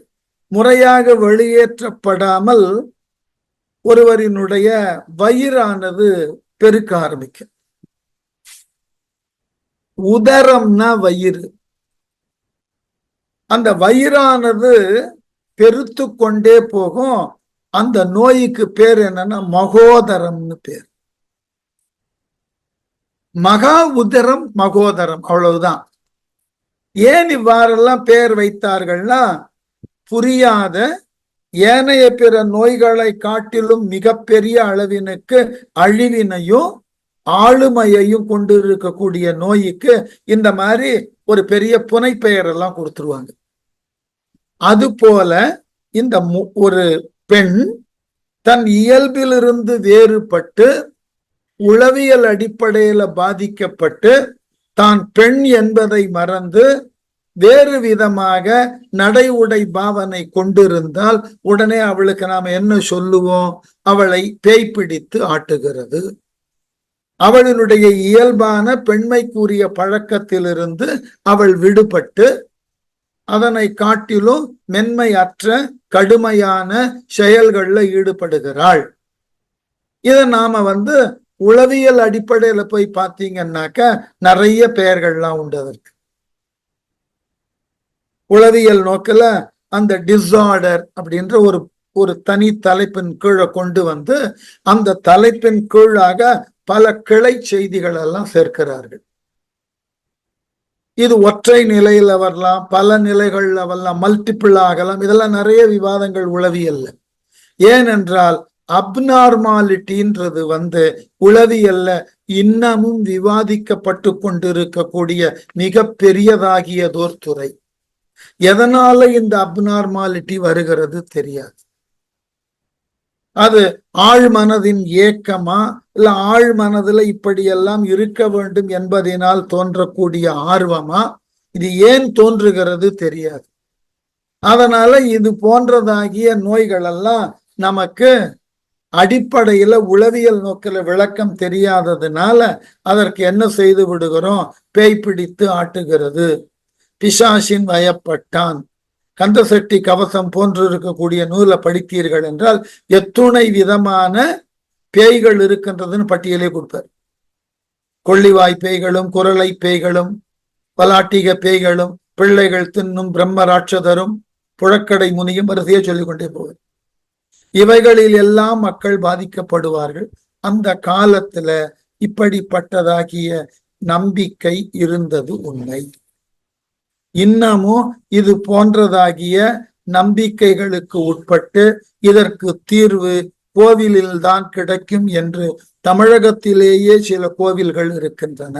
முறையாக வெளியேற்றப்படாமல் ஒருவரினுடைய வயிறானது பெருக்க ஆரம்பிக்கும். உதரம்னா வயிறு. அந்த வயிறானது பெருத்து கொண்டே போகும். அந்த நோய்க்கு பேர் என்னன்னா மகோதரம்னு பேர். மகா உதரம், மகோதரம், அவ்வளவுதான். ஏன் இவ்வாறெல்லாம் பெயர் வைத்தார்கள்னா, புரியாத ஏனைய பிற நோய்களை காட்டிலும் மிகப்பெரிய அளவினுக்கு அழிவினையும் ஆளுமையையும் கொண்டிருக்கக்கூடிய நோய்க்கு இந்த மாதிரி ஒரு பெரிய புனை பெயர் எல்லாம் கொடுத்துருவாங்க. அது போல இந்த ஒரு பெண் தன் இயல்பிலிருந்து வேறுபட்டு உளவியல் அடிப்படையில பாதிக்கப்பட்டு தான் பெண் என்பதை மறந்து வேறு விதமாக நடை உடை பாவனை கொண்டிருந்தால் உடனே அவளுக்கு நாம என்ன சொல்லுவோம்? அவளை பேய் பிடித்து ஆட்டுகிறது. அவளினுடைய இயல்பான பெண்மைக்குரிய பழக்கத்திலிருந்து அவள் விடுபட்டு அதனை காட்டிலும் மென்மையற்ற கடுமையான செயல்கள்ல ஈடுபடுகிறாள். இதை நாம உளவியல் அடிப்படையில போய் பார்த்தீங்கன்னாக்க நிறைய பெயர்கள்லாம் உண்டு அதற்கு. உளவியல் நோக்கில அந்த டிஸார்டர் அப்படின்ற ஒரு தனி தலைப்பின் கீழே கொண்டு அந்த தலைப்பின் கீழாக பல கிளை செய்திகள் எல்லாம் சேர்க்கிறார்கள். இது ஒற்றை நிலையில வரலாம், பல நிலைகள்ல வரலாம், மல்டிபிள் ஆகலாம். இதெல்லாம் நிறைய விவாதங்கள் உளவியல்ல. ஏனென்றால் அப்நார்மாலிட்டின்றது உளவியல்ல இன்னமும் விவாதிக்கப்பட்டு கொண்டிருக்கக்கூடிய மிக பெரியதாகியதோர் துறை. எதனால இந்த அப்நார்மாலிட்டி வருகிறது தெரியாது. அது ஆழ் மனதின் ஏக்கமா, இல்ல ஆழ் மனதுல இப்படியெல்லாம் இருக்க வேண்டும் என்பதனால் தோன்றக்கூடிய ஆர்வமா, இது ஏன் தோன்றுகிறது தெரியாது. அதனால இது போன்றதாகிய நோய்கள் எல்லாம் நமக்கு அடிப்படையில உளவியல் நோக்கில விளக்கம் தெரியாததுனால அதற்கு என்ன செய்து விடுகிறோம்? பேய் பிடித்து ஆட்டுகிறது. பிசாசின் வயப்பட்டான். கந்தசட்டி கவசம் போன்று இருக்கக்கூடிய நூலை படித்தீர்கள் என்றால் எத்துணை விதமான பேய்கள் இருக்கின்றதுன்னு பட்டியலே கொடுப்பார். கொள்ளிவாய் பேய்களும், குரலை பேய்களும், பலாட்டிக பேய்களும், பிள்ளைகள் தின்னும் பிரம்ம ராட்சதரும், புழக்கடை முனியும் வரிசையை சொல்லிக் கொண்டே போவார். இவைகளில் எல்லாம் மக்கள் பாதிக்கப்படுவார்கள். அந்த காலத்துல இப்படிப்பட்டதாகிய நம்பிக்கை இருந்தது உண்மை. இன்னமும் இது போன்றதாகிய நம்பிக்கைகளுக்கு உட்பட்டு இதற்கு தீர்வு கோவிலில் தான் கிடைக்கும் என்று தமிழகத்திலேயே சில கோவில்கள் இருக்கின்றன.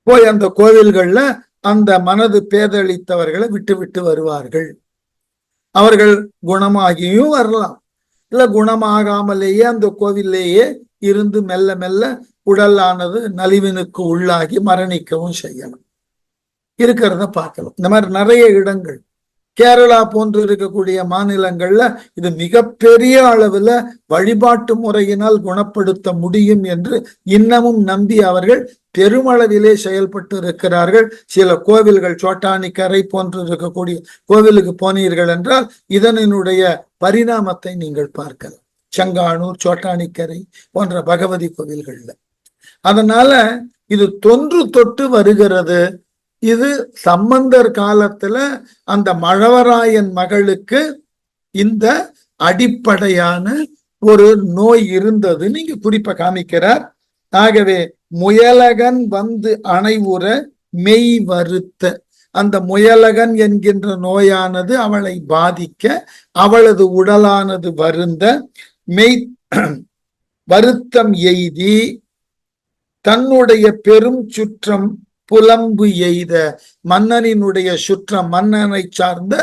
போய் அந்த கோவில்கள்ல அந்த மனது பேதளித்தவர்களை விட்டு விட்டு வருவார்கள். அவர்கள் குணமாகியும் வரலாம், இல்ல குணமாகாமலேயே அந்த கோவிலேயே இருந்து மெல்ல மெல்ல உடலானது நலிவினுக்கு உள்ளாகி மரணிக்கவும் செய்யலாம். இருக்கிறத பார்க்கலாம். இந்த மாதிரி நிறைய இடங்கள் கேரளா போன்று இருக்கக்கூடிய மாநிலங்கள்ல இது மிகப்பெரிய அளவுல வழிபாட்டு முறையினால் குணப்படுத்த முடியும் என்று இன்னமும் நம்பி அவர்கள் பெருமளவிலே செயல்பட்டு இருக்கிறார்கள். சில கோவில்கள் சோட்டானிக்கரை போன்று இருக்கக்கூடிய கோவிலுக்கு போனீர்கள் என்றால் இதனுடைய பரிணாமத்தை நீங்கள் பார்க்கலாம். செங்கானூர், சோட்டானிக்கரை போன்ற பகவதி கோவில்கள்ல. அதனால இது தொன்று தொட்டு வருகிறது. இது சம்பந்தர் காலத்துல அந்த மழவராயன் மகளுக்கு இந்த அடிப்படையான ஒரு நோய் இருந்தது நீங்க குறிப்ப காமிக்கிறார். ஆகவே முயலகன் வந்து அணைவுற மெய் வருத்த, அந்த முயலகன் என்கின்ற நோயானது அவளை பாதிக்க, அவளது உடலானது வருந்த, மெய் வருத்தம் எய்தி தன்னுடைய பெரும் சுற்றம் புலம்பு எய்த, மன்னனினுடைய சுற்றம், மன்னனை சார்ந்த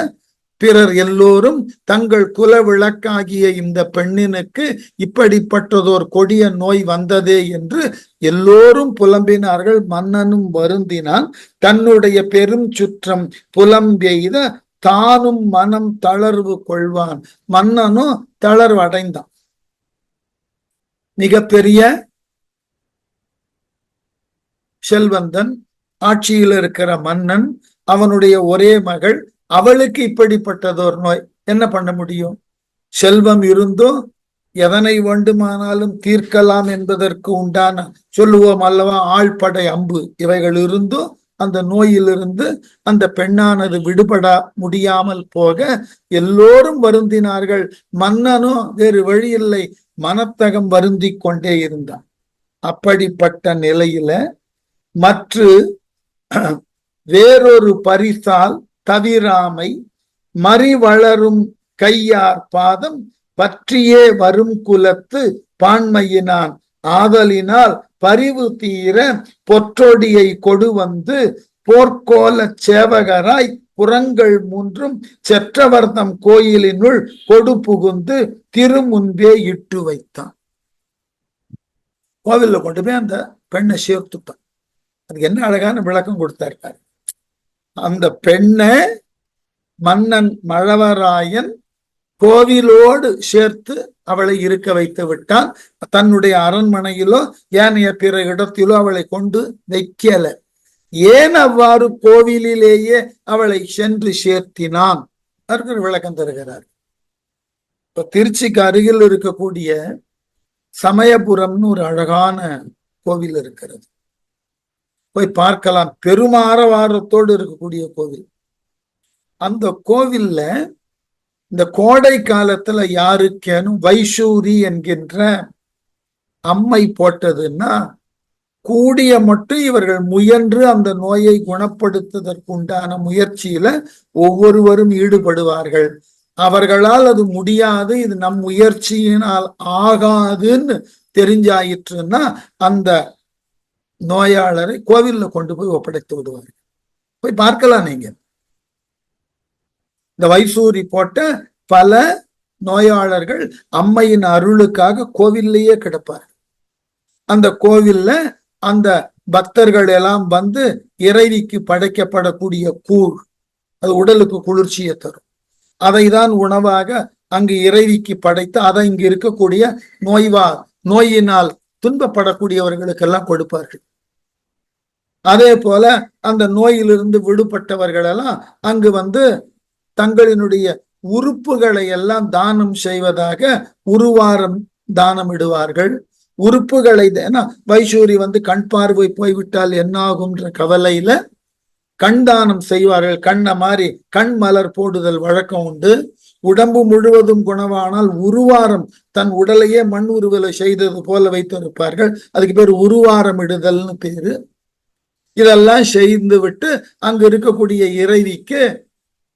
பிறர் எல்லோரும் தங்கள் குல விளக்காகிய இந்த பெண்ணினுக்கு இப்படிப்பட்டதோர் கொடிய நோய் வந்ததே என்று எல்லோரும் புலம்பினார்கள். மன்னனும் வருந்தினான். தன்னுடைய பெரும் சுற்றம் புலம்பெய்த தானும் மனம் தளர்வு கொள்வான். மன்னனும் தளர்வு அடைந்தான். மிகப்பெரிய செல்வந்தன், ஆட்சியில் இருக்கிற மன்னன், அவனுடைய ஒரே மகள், அவளுக்கு இப்படிப்பட்டதோர் நோய். என்ன பண்ண முடியும்? செல்வம் இருந்தும் எதனை வேண்டுமானாலும் தீர்க்கலாம் என்பதற்கு உண்டான சொல்லுவோம் அல்லவா, ஆழ்படை அம்பு இவைகள் இருந்தும் அந்த நோயிலிருந்து அந்த பெண்ணானது விடுபட முடியாமல் போக எல்லோரும் வருந்தினார்கள். மன்னனும் வேறு வழி இல்லை, மனத்தகம் வருந்தி கொண்டே இருந்தான். அப்படிப்பட்ட நிலையில மற்ற வேறொரு பரிசால் தவிராமை மறி வளரும் கையார் பாதம் பற்றியே வரும் குலத்து பான்மையினான் ஆதலினால் பரிவு தீர பொற்றொடியை கொடு வந்து போர்க்கோல சேவகராய் புறங்கள் மூன்றும் செற்றவர்தம் கோயிலினுள் கொடு புகுந்து திருமுன்பே இட்டு வைத்தான். கோவில்ல கொண்டு போய் அந்த பெண்ணை சேர்த்துட்டான். அதுக்கு என்ன அழகான விளக்கம் கொடுத்தாரு. அந்த பெண்ணை மன்னன் மழவராயன் கோவிலோடு சேர்த்து அவளை இருக்க வைத்து விட்டான். தன்னுடைய அரண்மனையிலோ ஏனைய பிற இடத்திலோ அவளை கொண்டு வைக்கல. ஏன் அவ்வாறு கோவிலிலேயே அவளை சென்று சேர்த்தினான் அதற்கு விளக்கம் தருகிறார். இப்ப திருச்சிக்கு அருகில் இருக்கக்கூடிய சமயபுரம்னு ஒரு அழகான கோவில் இருக்கிறது, போய் பார்க்கலாம். பெருமாரவாரத்தோடு இருக்கக்கூடிய கோவில். அந்த கோவில்ல இந்த கோடை காலத்துல யாருக்கேனும் வைசூரி என்கின்ற அம்மை போட்டதுன்னா கூடிய மட்டும் இவர்கள் முயன்று அந்த நோயை குணப்படுத்துவதற்குண்டான முயற்சியில ஒவ்வொருவரும் ஈடுபடுவார்கள். அவர்களால் அது முடியாது, இது நம் முயற்சியினால் ஆகாதுன்னு தெரிஞ்சாயிற்றுன்னா அந்த நோயாளரை கோவில்ல கொண்டு போய் ஒப்படைத்து விடுவார்கள். போய் பார்க்கலாம் நீங்க. இந்த வைசூரி போட்ட பல நோயாளர்கள் அம்மையின் அருளுக்காக கோவில்லையே கிடப்பார்கள். அந்த கோவில்ல அந்த பக்தர்கள் எல்லாம் வந்து இறைவிக்கு படைக்கப்படக்கூடிய கூழ், அது உடலுக்கு குளிர்ச்சியை தரும். அதை தான் உணவாக அங்கு இறைவிக்கு படைத்து அதை இங்கு இருக்கக்கூடிய நோயினால் துன்பப்படக்கூடியவர்களுக்கெல்லாம் கொடுப்பார்கள். அதே போல அந்த நோயிலிருந்து விடுபட்டவர்கள் எல்லாம் அங்கு வந்து தங்களினுடைய உறுப்புகளை எல்லாம் தானம் செய்வதாக உருவாரம் தானம் இடுவார்கள். உறுப்புகளை வைசூரி வந்து கண் பார்வை போய்விட்டால் என்ன ஆகும்ன்ற கவலையில கண் தானம் செய்வார்கள். கண்ணை மாதிரி கண் மலர் போடுதல் வழக்கம் உண்டு. உடம்பு முழுவதும் குணமானால் உருவாரம், தன் உடலையே மண் உருவலை செய்தது போல வைத்திருப்பார்கள். அதுக்கு பேர் உருவாரம் இடுதல்னு பேரு. இதெல்லாம் செய்து விட்டு அங்கு இருக்கக்கூடிய இறைவிக்கு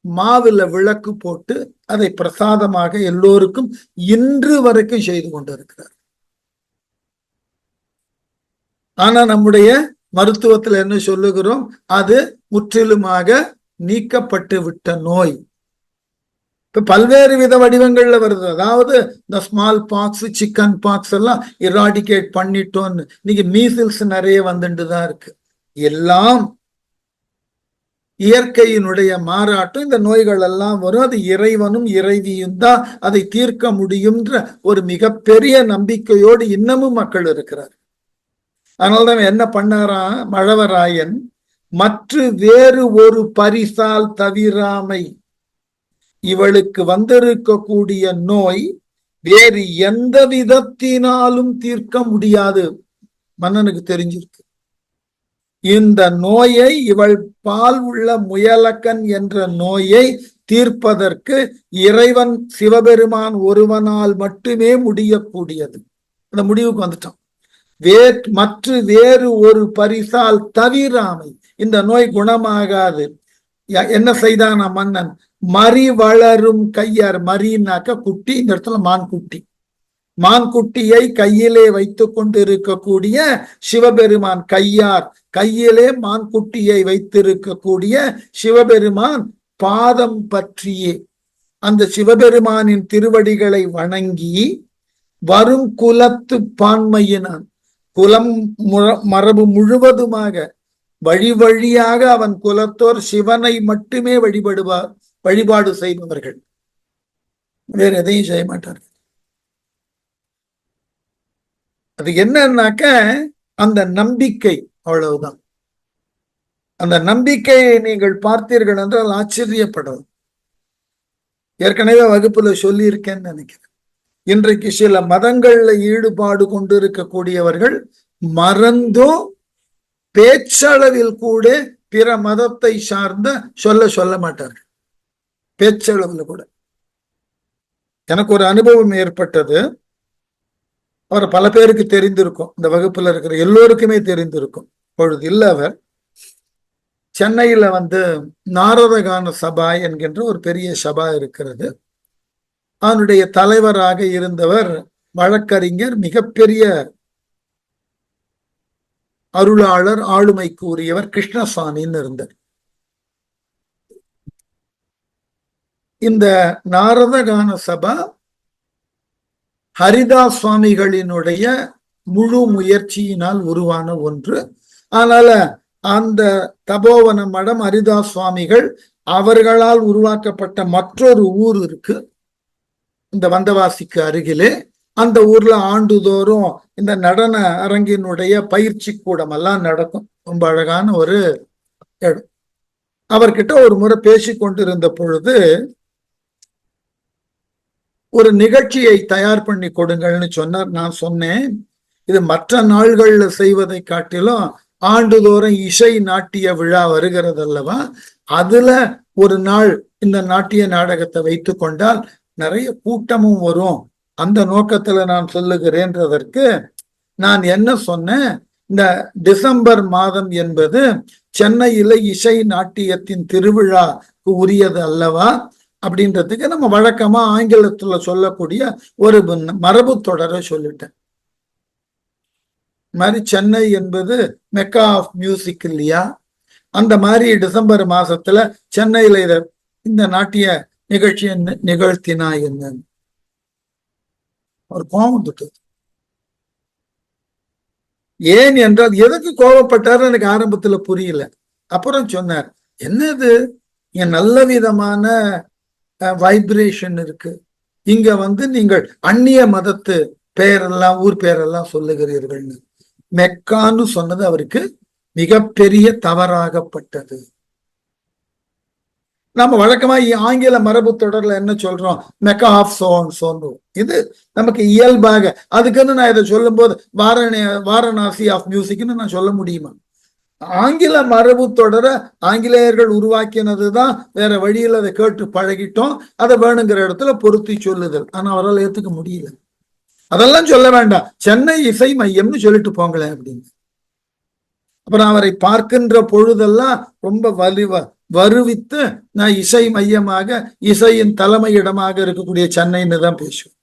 மாவுல விளக்கு போட்டு அதை பிரசாதமாக எல்லோருக்கும் இன்று வரைக்கும் செய்து கொண்டிருக்கிறார். ஆனா நம்முடைய மருத்துவத்துல என்ன சொல்லுகிறோம், அது முற்றிலுமாக நீக்கப்பட்டு விட்ட நோய். இப்ப பல்வேறு வித வடிவங்கள்ல வருது. அதாவது இந்த ஸ்மால் பாக்ஸ், சிக்கன் பாக்ஸ் எல்லாம் இராடிகேட் பண்ணிட்டோம்னு இன்னைக்கு மீசில்ஸ் நிறைய வந்துட்டுதான் இருக்கு. எல்லாம் இயற்கையினுடைய மாறாட்டம். இந்த நோய்கள் எல்லாம் வரும். அது இறைவனும் இறைவியும் தான் அதை தீர்க்க முடியும்ன்ற ஒரு மிகப்பெரிய நம்பிக்கையோடு இன்னமும் மக்கள் இருக்கிறார். அதனால்தான் என்ன பண்ணாரா மழவராயன், மற்ற வேறு ஒரு பரிசால் தவிராமை, இவளுக்கு வந்திருக்கக்கூடிய நோய் வேறு எந்த விதத்தினாலும் தீர்க்க முடியாது. மன்னனுக்கு தெரிஞ்சிருக்கு. இந்த நோயை, இவள் பால் உள்ள முயலக்கன் என்ற நோயை தீர்ப்பதற்கு இறைவன் சிவபெருமான் ஒருவனால் மட்டுமே முடியக்கூடியது. அந்த முடிவுக்கு வந்துட்டான். மற்ற வேறு ஒரு பரிசால் தவிராமை, இந்த நோய் குணமாகாது. என்ன செய்தான் மன்னன், மறி வளரும் கையார், மரினாக்க குட்டி, இந்த இடத்துல மான்குட்டி, மான்குட்டியை கையிலே வைத்துக் கொண்டிருக்கக்கூடிய சிவபெருமான், கையார் கையிலே மான்குட்டியை வைத்திருக்கக்கூடிய சிவபெருமான் பாதம் பற்றியே அந்த சிவபெருமானின் திருவடிகளை வணங்கி வரும் குலத்து பான்மையினான், குலம் மரபு முழுவதுமாக வழி வழியாக அவன் குலத்தோர் சிவனை மட்டுமே வழிபாடு செய்பவர்கள், வேற எதையும் செய்ய மாட்டார்கள். அது என்னன்னாக்க அந்த நம்பிக்கை, அவ்வளவுதான். அந்த நம்பிக்கையை நீங்கள் பார்த்தீர்கள் என்றால் ஆச்சரியப்படலாம். ஏற்கனவே வகுப்புல சொல்லி இருக்கேன்னு நினைக்கிறேன். இன்றைக்கு சில மதங்கள்ல ஈடுபாடு கொண்டு இருக்கக்கூடியவர்கள் மறந்தோ பேச்சளவில் கூட பிற மதத்தை சார்ந்த சொல்ல மாட்டார்கள். பேச்சளவில் கூட. எனக்கு ஒரு அனுபவம் ஏற்பட்டது. அவர் பல பேருக்கு தெரிந்திருக்கும், இந்த வகுப்புல இருக்கிற எல்லோருக்குமே தெரிந்திருக்கும். பொழுது இல்ல, அவர் சென்னையில நாரதகான சபா என்கின்ற ஒரு பெரிய சபா இருக்கிறது. அதனுடைய தலைவராக இருந்தவர் வழக்கறிஞர், மிகப்பெரிய அருளாளர், ஆளுமைக்கு உரியவர் கிருஷ்ணசாமின்னு இருந்தார். இந்த நாரதகான சபா ஹரிதாஸ் சுவாமிகளினுடைய முழு முயற்சியினால் உருவான ஒன்று. அதனால அந்த தபோவன மடம் ஹரிதாஸ் சுவாமிகள் அவர்களால் உருவாக்கப்பட்ட மற்றொரு ஊர் இருக்கு இந்த வந்தவாசிக்கு அருகிலே. அந்த ஊர்ல ஆண்டுதோறும் இந்த நடன அரங்கினுடைய பயிற்சி கூடம் எல்லாம் நடக்கும். ரொம்ப அழகான ஒரு இடம். அவர்கிட்ட ஒரு முறை பேசி கொண்டிருந்த பொழுது, ஒரு நிகழ்ச்சியை தயார் பண்ணி கொடுங்கள்னு சொன்னார். நான் சொன்னேன், இது மற்ற நாள்கள்ல செய்வதை காட்டிலும் ஆண்டுதோறும் இசை நாட்டிய விழா வருகிறது அல்லவா, அதுல ஒரு நாள் இந்த நாட்டிய நாடகத்தை வைத்து கொண்டால் நிறைய கூட்டமும் வரும், அந்த நோக்கத்துல நான் சொல்லுகிறேன்றதற்கு நான் என்ன சொன்னேன், இந்த டிசம்பர் மாதம் என்பது சென்னையில இசை நாட்டியத்தின் திருவிழாக்கு உரியது அல்லவா அப்படின்றதுக்கு நம்ம வழக்கமா ஆங்கிலத்துல சொல்லக்கூடிய ஒரு மரபு தொடரை சொல்லிட்டேன். மாதிரி சென்னை என்பது மெக்கா ஆஃப் மியூசிக் இல்லையா, அந்த மாதிரி டிசம்பர் மாசத்துல சென்னையில இந்த நாட்டிய நிகழ்ச்சியை நிகழ்த்தினா என்ன ஒரு கோபம் வந்துட்டது. ஏன் என்றால் எதுக்கு கோபப்பட்டாரு எனக்கு ஆரம்பத்துல புரியல. அப்புறம் சொன்னார், என்னது என் நல்ல விதமான வைப்ரேஷன் இருக்கு, இங்க நீங்கள் அந்நிய மதத்து பெயரெல்லாம் ஊர் பெயரெல்லாம் சொல்லுகிறீர்கள்னு. மெக்கான்னு சொன்னது அவருக்கு மிகப்பெரிய தவறாகப்பட்டது. நம்ம வழக்கமா ஆங்கில மரபு தொடர்ல என்ன சொல்றோம், மெக்கா ஆஃப் சோன் சோன்னு, இது நமக்கு இயல்பாக. அதுக்குன்னு நான் இதை சொல்லும் போது வாரணாசி ஆஃப் மியூசிக்னு நான் சொல்ல முடியுமா? ஆங்கில மரபு தொடர ஆங்கிலேயர்கள் உருவாக்கினதுதான், வேற வழியில் அதை கேட்டு பழகிட்டோம், அதை வேணுங்கிற இடத்துல பொருத்தி சொல்லுதல். ஆனா அவரால் ஏத்துக்க முடியல. அதெல்லாம் சொல்ல வேண்டாம், சென்னை இசை மையம்னு சொல்லிட்டு போங்களேன் அப்படின்னு. அப்புறம் அவரை பார்க்கின்ற பொழுதெல்லாம் ரொம்ப வருவித்து நான் இசை மையமாக, இசையின் தலைமையிடமாக இருக்கக்கூடிய சென்னைன்னு தான் பேசுவேன்.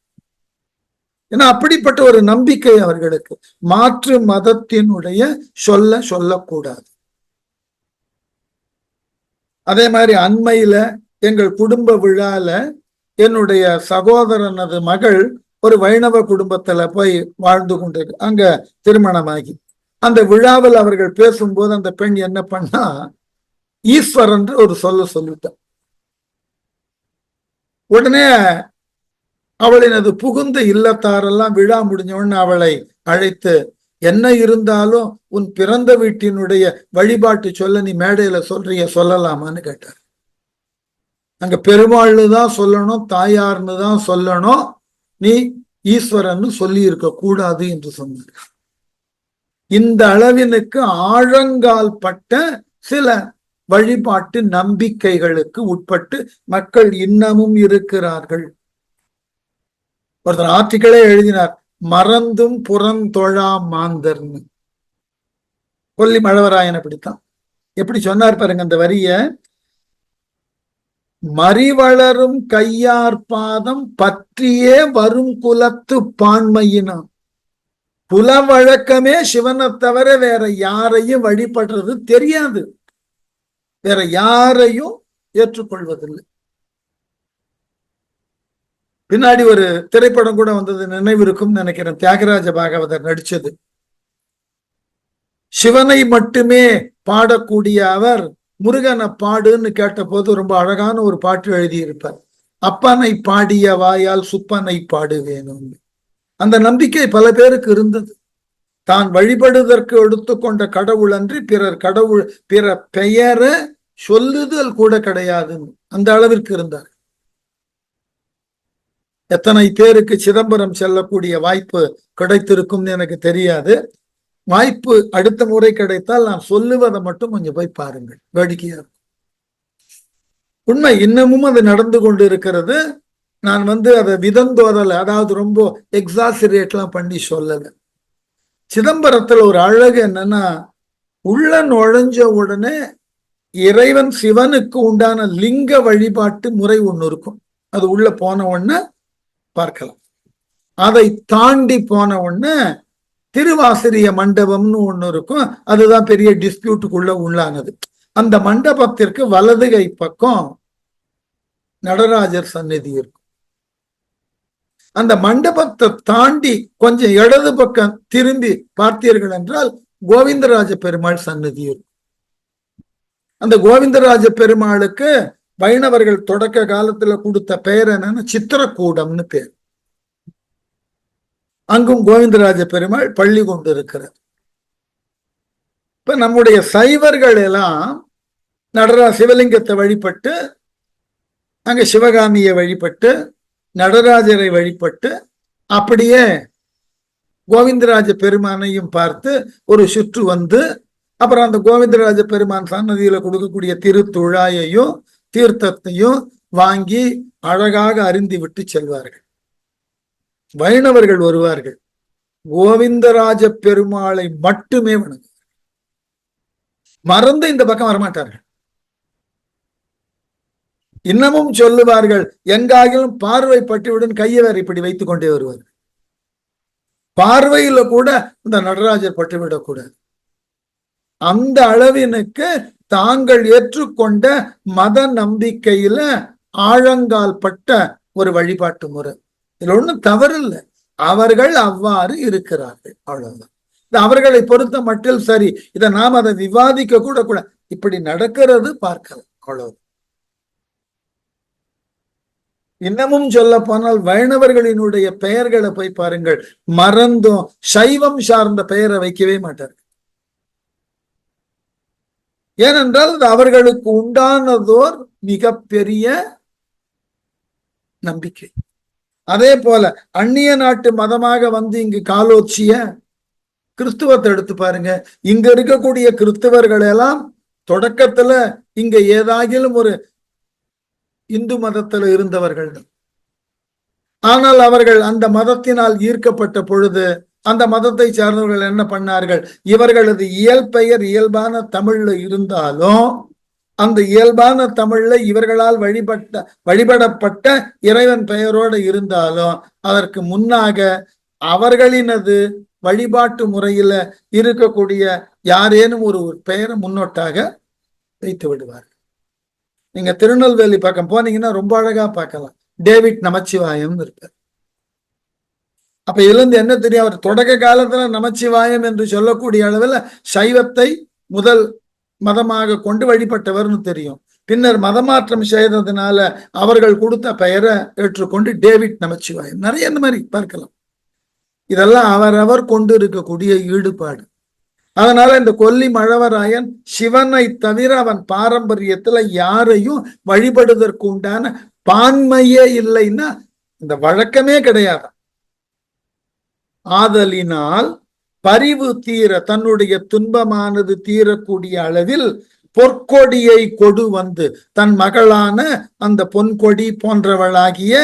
ஏன்னா அப்படிப்பட்ட ஒரு நம்பிக்கை அவர்களுக்கு. மாற்று மதத்தினுடைய சொல்லக்கூடாது. அதே மாதிரி அண்மையில எங்கள் குடும்ப விழால என்னுடைய சகோதரனது மகள் ஒரு வைணவ குடும்பத்துல போய் வாழ்ந்து கொண்டிருக்கு, அங்க திருமணமாகி. அந்த விழாவில் அவர்கள் பேசும்போது அந்த பெண் என்ன பண்ணா, ஈஸ்வரன் ஒரு சொல்லிட்டான். உடனே அவளினது புகுந்த இல்லத்தாரெல்லாம் விழா முடிஞ்ச உடனே அவளை அழைத்து, என்ன இருந்தாலும் உன் பிறந்த வீட்டினுடைய வழிபாட்டு சொல்ல நீ மேடையில சொல்லலாமான்னு கேட்டார். அங்க பெருமாள்னு தான் சொல்லணும், தாயார்னு தான் சொல்லணும், நீ ஈஸ்வரன் சொல்லி இருக்க கூடாது என்று சொன்னார். இந்த அளவினுக்கு ஆழங்கால் பட்ட சில வழிபாட்டு நம்பிக்கைகளுக்கு உட்பட்டு மக்கள் இன்னமும் இருக்கிறார்கள். ஒருத்தர் ஆர்டிக்கிளே எழுதினார், மறந்தும் புறந்தொழா மாந்தர்னு. கொல்லி மழவராயன் அப்படித்தான். எப்படி சொன்னார் பாருங்க அந்த வரிய, மறிவளரும் கையார் பாதம் பற்றியே வரும் குலத்து பான்மையினான். புல வழக்கமே சிவனை தவிர வேற யாரையும் வழிபடுறது தெரியாது, வேற யாரையும் ஏற்றுக்கொள்வதில்லை. பின்னாடி ஒரு திரைப்படம் கூட வந்தது, நினைவிருக்கும் நினைக்கிறேன், தியாகராஜ பாகவதர் நடிச்சது. சிவனை மட்டுமே பாடக்கூடிய அவர் முருகனை பாடுன்னு கேட்ட போது ரொம்ப அழகான ஒரு பாட்டு எழுதியிருப்பார். அப்பனை பாடிய வாயால் சுப்பனை பாடுவேணும். அந்த நம்பிக்கை பல பேருக்கு இருந்தது. தான் வழிபடுவதற்கு எடுத்துக்கொண்ட கடவுள் அன்றி பிற பெயரை சொல்லுதல் கூட கிடையாதுன்னு அந்த அளவிற்கு இருந்தார். எத்தனை பேருக்கு சிதம்பரம் செல்லக்கூடிய வாய்ப்பு கிடைத்திருக்கும்னு எனக்கு தெரியாது. வாய்ப்பு அடுத்த முறை கிடைத்தால் நான் சொல்லுவதை மட்டும் கொஞ்சம் போய் பாருங்கள், வேடிக்கையா இருக்கும். உண்மை, இன்னமும் அது நடந்து கொண்டு இருக்கிறது. நான் அதை விதந்தோதல, அதாவது ரொம்ப எக்ஸாசிரேட்லாம் பண்ணி சொல்லல. சிதம்பரத்துல ஒரு அழகு என்னன்னா, உள்ள நுழைஞ்ச உடனே இறைவன் சிவனுக்கு உண்டான லிங்க வழிபாட்டு முறை ஒண்ணு இருக்கும். அது உள்ள போன உடனே பார்க்கலாம். அதை தாண்டி போன உடனே திருவாசிரிய மண்டபம்னு ஒண்ணு இருக்கும். அதுதான் பெரிய டிஸ்பியூட்டுக்குள்ள உள்ளானது. அந்த மண்டபத்திற்கு வலது கை பக்கம் நடராஜர் சந்நிதி இருக்கும். அந்த மண்டபத்தை தாண்டி கொஞ்சம் இடது பக்கம் திரும்பி பார்த்தீர்கள் என்றால் கோவிந்தராஜ பெருமாள் சந்நிதி இருக்கும். அந்த கோவிந்தராஜ பெருமாளுக்கு வைணவர்கள் தொடக்க காலத்துல கொடுத்த பெயர் என்னன்னா சித்திரக்கூடம்னு பேர். அங்கும் கோவிந்தராஜ பெருமாள் பள்ளி கொண்டு இருக்கிறார். இப்ப நம்முடைய சைவர்கள் எல்லாம் சிவலிங்கத்தை வழிபட்டு, அங்க சிவகாமியை வழிபட்டு, நடராஜரை வழிபட்டு, அப்படியே கோவிந்தராஜ பெருமானையும் பார்த்து ஒரு சுற்று வந்து, அப்புறம் அந்த கோவிந்தராஜ பெருமான் சன்னதியில கொடுக்கக்கூடிய திருத்துழாயையும் தீர்த்தத்தையும் வாங்கி அழகாக அருந்தி விட்டு செல்வார்கள். வைணவர்கள் வருவார்கள், கோவிந்தராஜ பெருமாளை மட்டுமே வணங்குவார்கள், மறந்து இந்த பக்கம் வரமாட்டார்கள். இன்னமும் சொல்லுவார்கள், எங்காகிலும் பார்வை பட்டியுடன் கையை வேற இப்படி வைத்துக் கொண்டே வருவார்கள். பார்வையில கூட இந்த நடராஜர் பட்டுவிடக்கூடாது. அந்த அளவினுக்கு தாங்கள் ஏற்றுக்கொண்ட மத நம்பிக்கையில ஆழங்கால் பட்ட ஒரு வழிபாட்டு முறை. இதுல ஒண்ணும் தவறு இல்லை, அவர்கள் அவ்வாறு இருக்கிறார்கள், அவ்வளவுதான். அவர்களை பொறுத்த மட்டில் சரி, இதை நாம் அதை விவாதிக்க கூட இப்படி நடக்கிறது பார்க்கலாம், அவ்வளவு. இன்னமும் சொல்ல போனால் வைணவர்களினுடைய பெயர்களை போய் பாருங்கள், மறந்தும் சைவம் சார்ந்த பெயரை வைக்கவே மாட்டார்கள். ஏனென்றால் அது அவர்களுக்கு உண்டானதோர் மிகப்பெரிய நம்பிக்கை. அதே போல அந்நிய நாட்டு மதமாக வந்து இங்கு காலோச்சிய கிறிஸ்துவத்தை எடுத்து பாருங்க. இங்க இருக்கக்கூடிய கிறிஸ்தவர்கள் எல்லாம் தொடக்கத்துல இங்க ஏதாகிலும் ஒரு இந்து மதத்துல இருந்தவர்கள். ஆனால் அவர்கள் அந்த மதத்தினால் ஈர்க்கப்பட்ட பொழுது அந்த மதத்தை சார்ந்தவர்கள் என்ன பண்ணார்கள், இவர்களது இயல்பெயர் இயல்பான தமிழ்ல இருந்தாலும் அந்த இயல்பான தமிழ்ல இவர்களால் வழிபடப்பட்ட இறைவன் பெயரோடு இருந்தாலும் அதற்கு முன்னாக அவர்களினது வழிபாட்டு முறையில இருக்கக்கூடிய யாரேனும் ஒரு பெயரை முன்னோட்டாக வைத்து விடுவார்கள். நீங்க திருநெல்வேலி பக்கம் போனீங்கன்னா ரொம்ப அழகா பார்க்கலாம். டேவிட் நமச்சிவாயம் இருப்பார். அப்ப இதுல இருந்து என்ன தெரியும்? அவர் தொடக்க காலத்துல நமச்சிவாயம் என்று சொல்லக்கூடிய அளவில் சைவத்தை முதல் மதமாக கொண்டு வழிபட்டவர்னு தெரியும். பின்னர் மதமாற்றம் செய்ததுனால அவர்கள் கொடுத்த பெயரை ஏற்றுக்கொண்டு டேவிட் நமச்சிவாயம், நிறைய இந்த மாதிரி பார்க்கலாம். இதெல்லாம் அவரவர் கொண்டு இருக்கக்கூடிய ஈடுபாடு. அதனால இந்த கொல்லி மழவராயன் சிவனை தவிர அவன் பாரம்பரியத்துல யாரையும் வழிபடுவதற்கு உண்டான பான்மையே இல்லைன்னா இந்த வழக்கமே கிடையாது. ஆதலினால் பரிவு தீர, தன்னுடைய துன்பமானது தீரக்கூடிய அளவில் பொற்கொடியை கொடு வந்து, தன் மகளான அந்த பொன்கொடி போன்றவளாகிய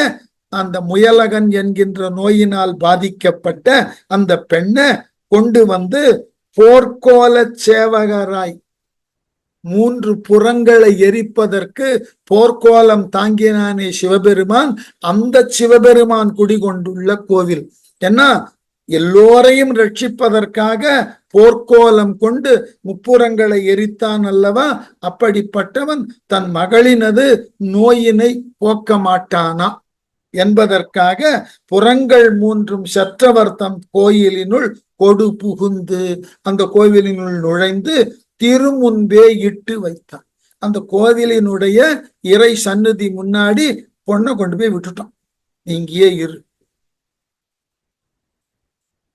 அந்த முயலகன் என்கின்ற நோயினால் பாதிக்கப்பட்ட அந்த பெண்ணை கொண்டு வந்து போர்க்கோல சேவகராய் 3 புறங்களை எரிப்பதற்கு போர்க்கோலம் தாங்கினானே சிவபெருமான், அந்த சிவபெருமான் குடிகொண்டுள்ள கோவில். ஏன்னா எல்லோரையும் ரட்சிப்பதற்காக போர்க்கோலம் கொண்டு முப்புறங்களை எரித்தான் அல்லவா? அப்படிப்பட்டவன் தன் மகளினது நோயினை போக்க மாட்டானா என்பதற்காக புறங்கள் 3 சற்றவர் தம் கோயிலினுள் கொடு புகுந்து, அந்த கோவிலினுள் நுழைந்து திருமுன்பே இட்டு வைத்தான். அந்த கோவிலினுடைய இறை சந்நிதி முன்னாடி பொண்ணை கொண்டு போய் விட்டுட்டான். இங்கேயே இரு,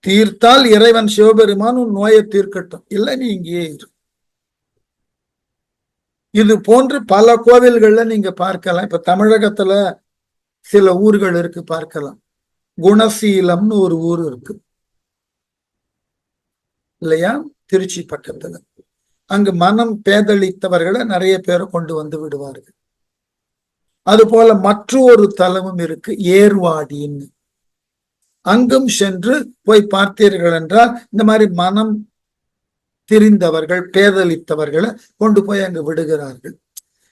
தீர்த்தால் இறைவன் சிவபெருமான் உன் நோயை தீர்க்கட்டும், இல்லை நீ இங்கேயே இரு. இது போன்று பல கோவில்கள்ல நீங்க பார்க்கலாம். இப்ப தமிழகத்துல சில ஊர்கள் இருக்கு, பார்க்கலாம். குணசீலம்னு ஒரு ஊர் இருக்கு இல்லையா, திருச்சி பக்கத்துல. அங்கு மனம் பேதளித்தவர்களை நிறைய பேரை கொண்டு வந்து விடுவார்கள். அது போல மற்றொரு தலமும் இருக்கு, ஏர்வாடின்னு. அங்கும் சென்று போய் பார்த்தீர்கள் என்றால் இந்த மாதிரி மனம் திரிந்தவர்கள், பேதளித்தவர்களை கொண்டு போய் அங்கு விடுகிறார்கள்.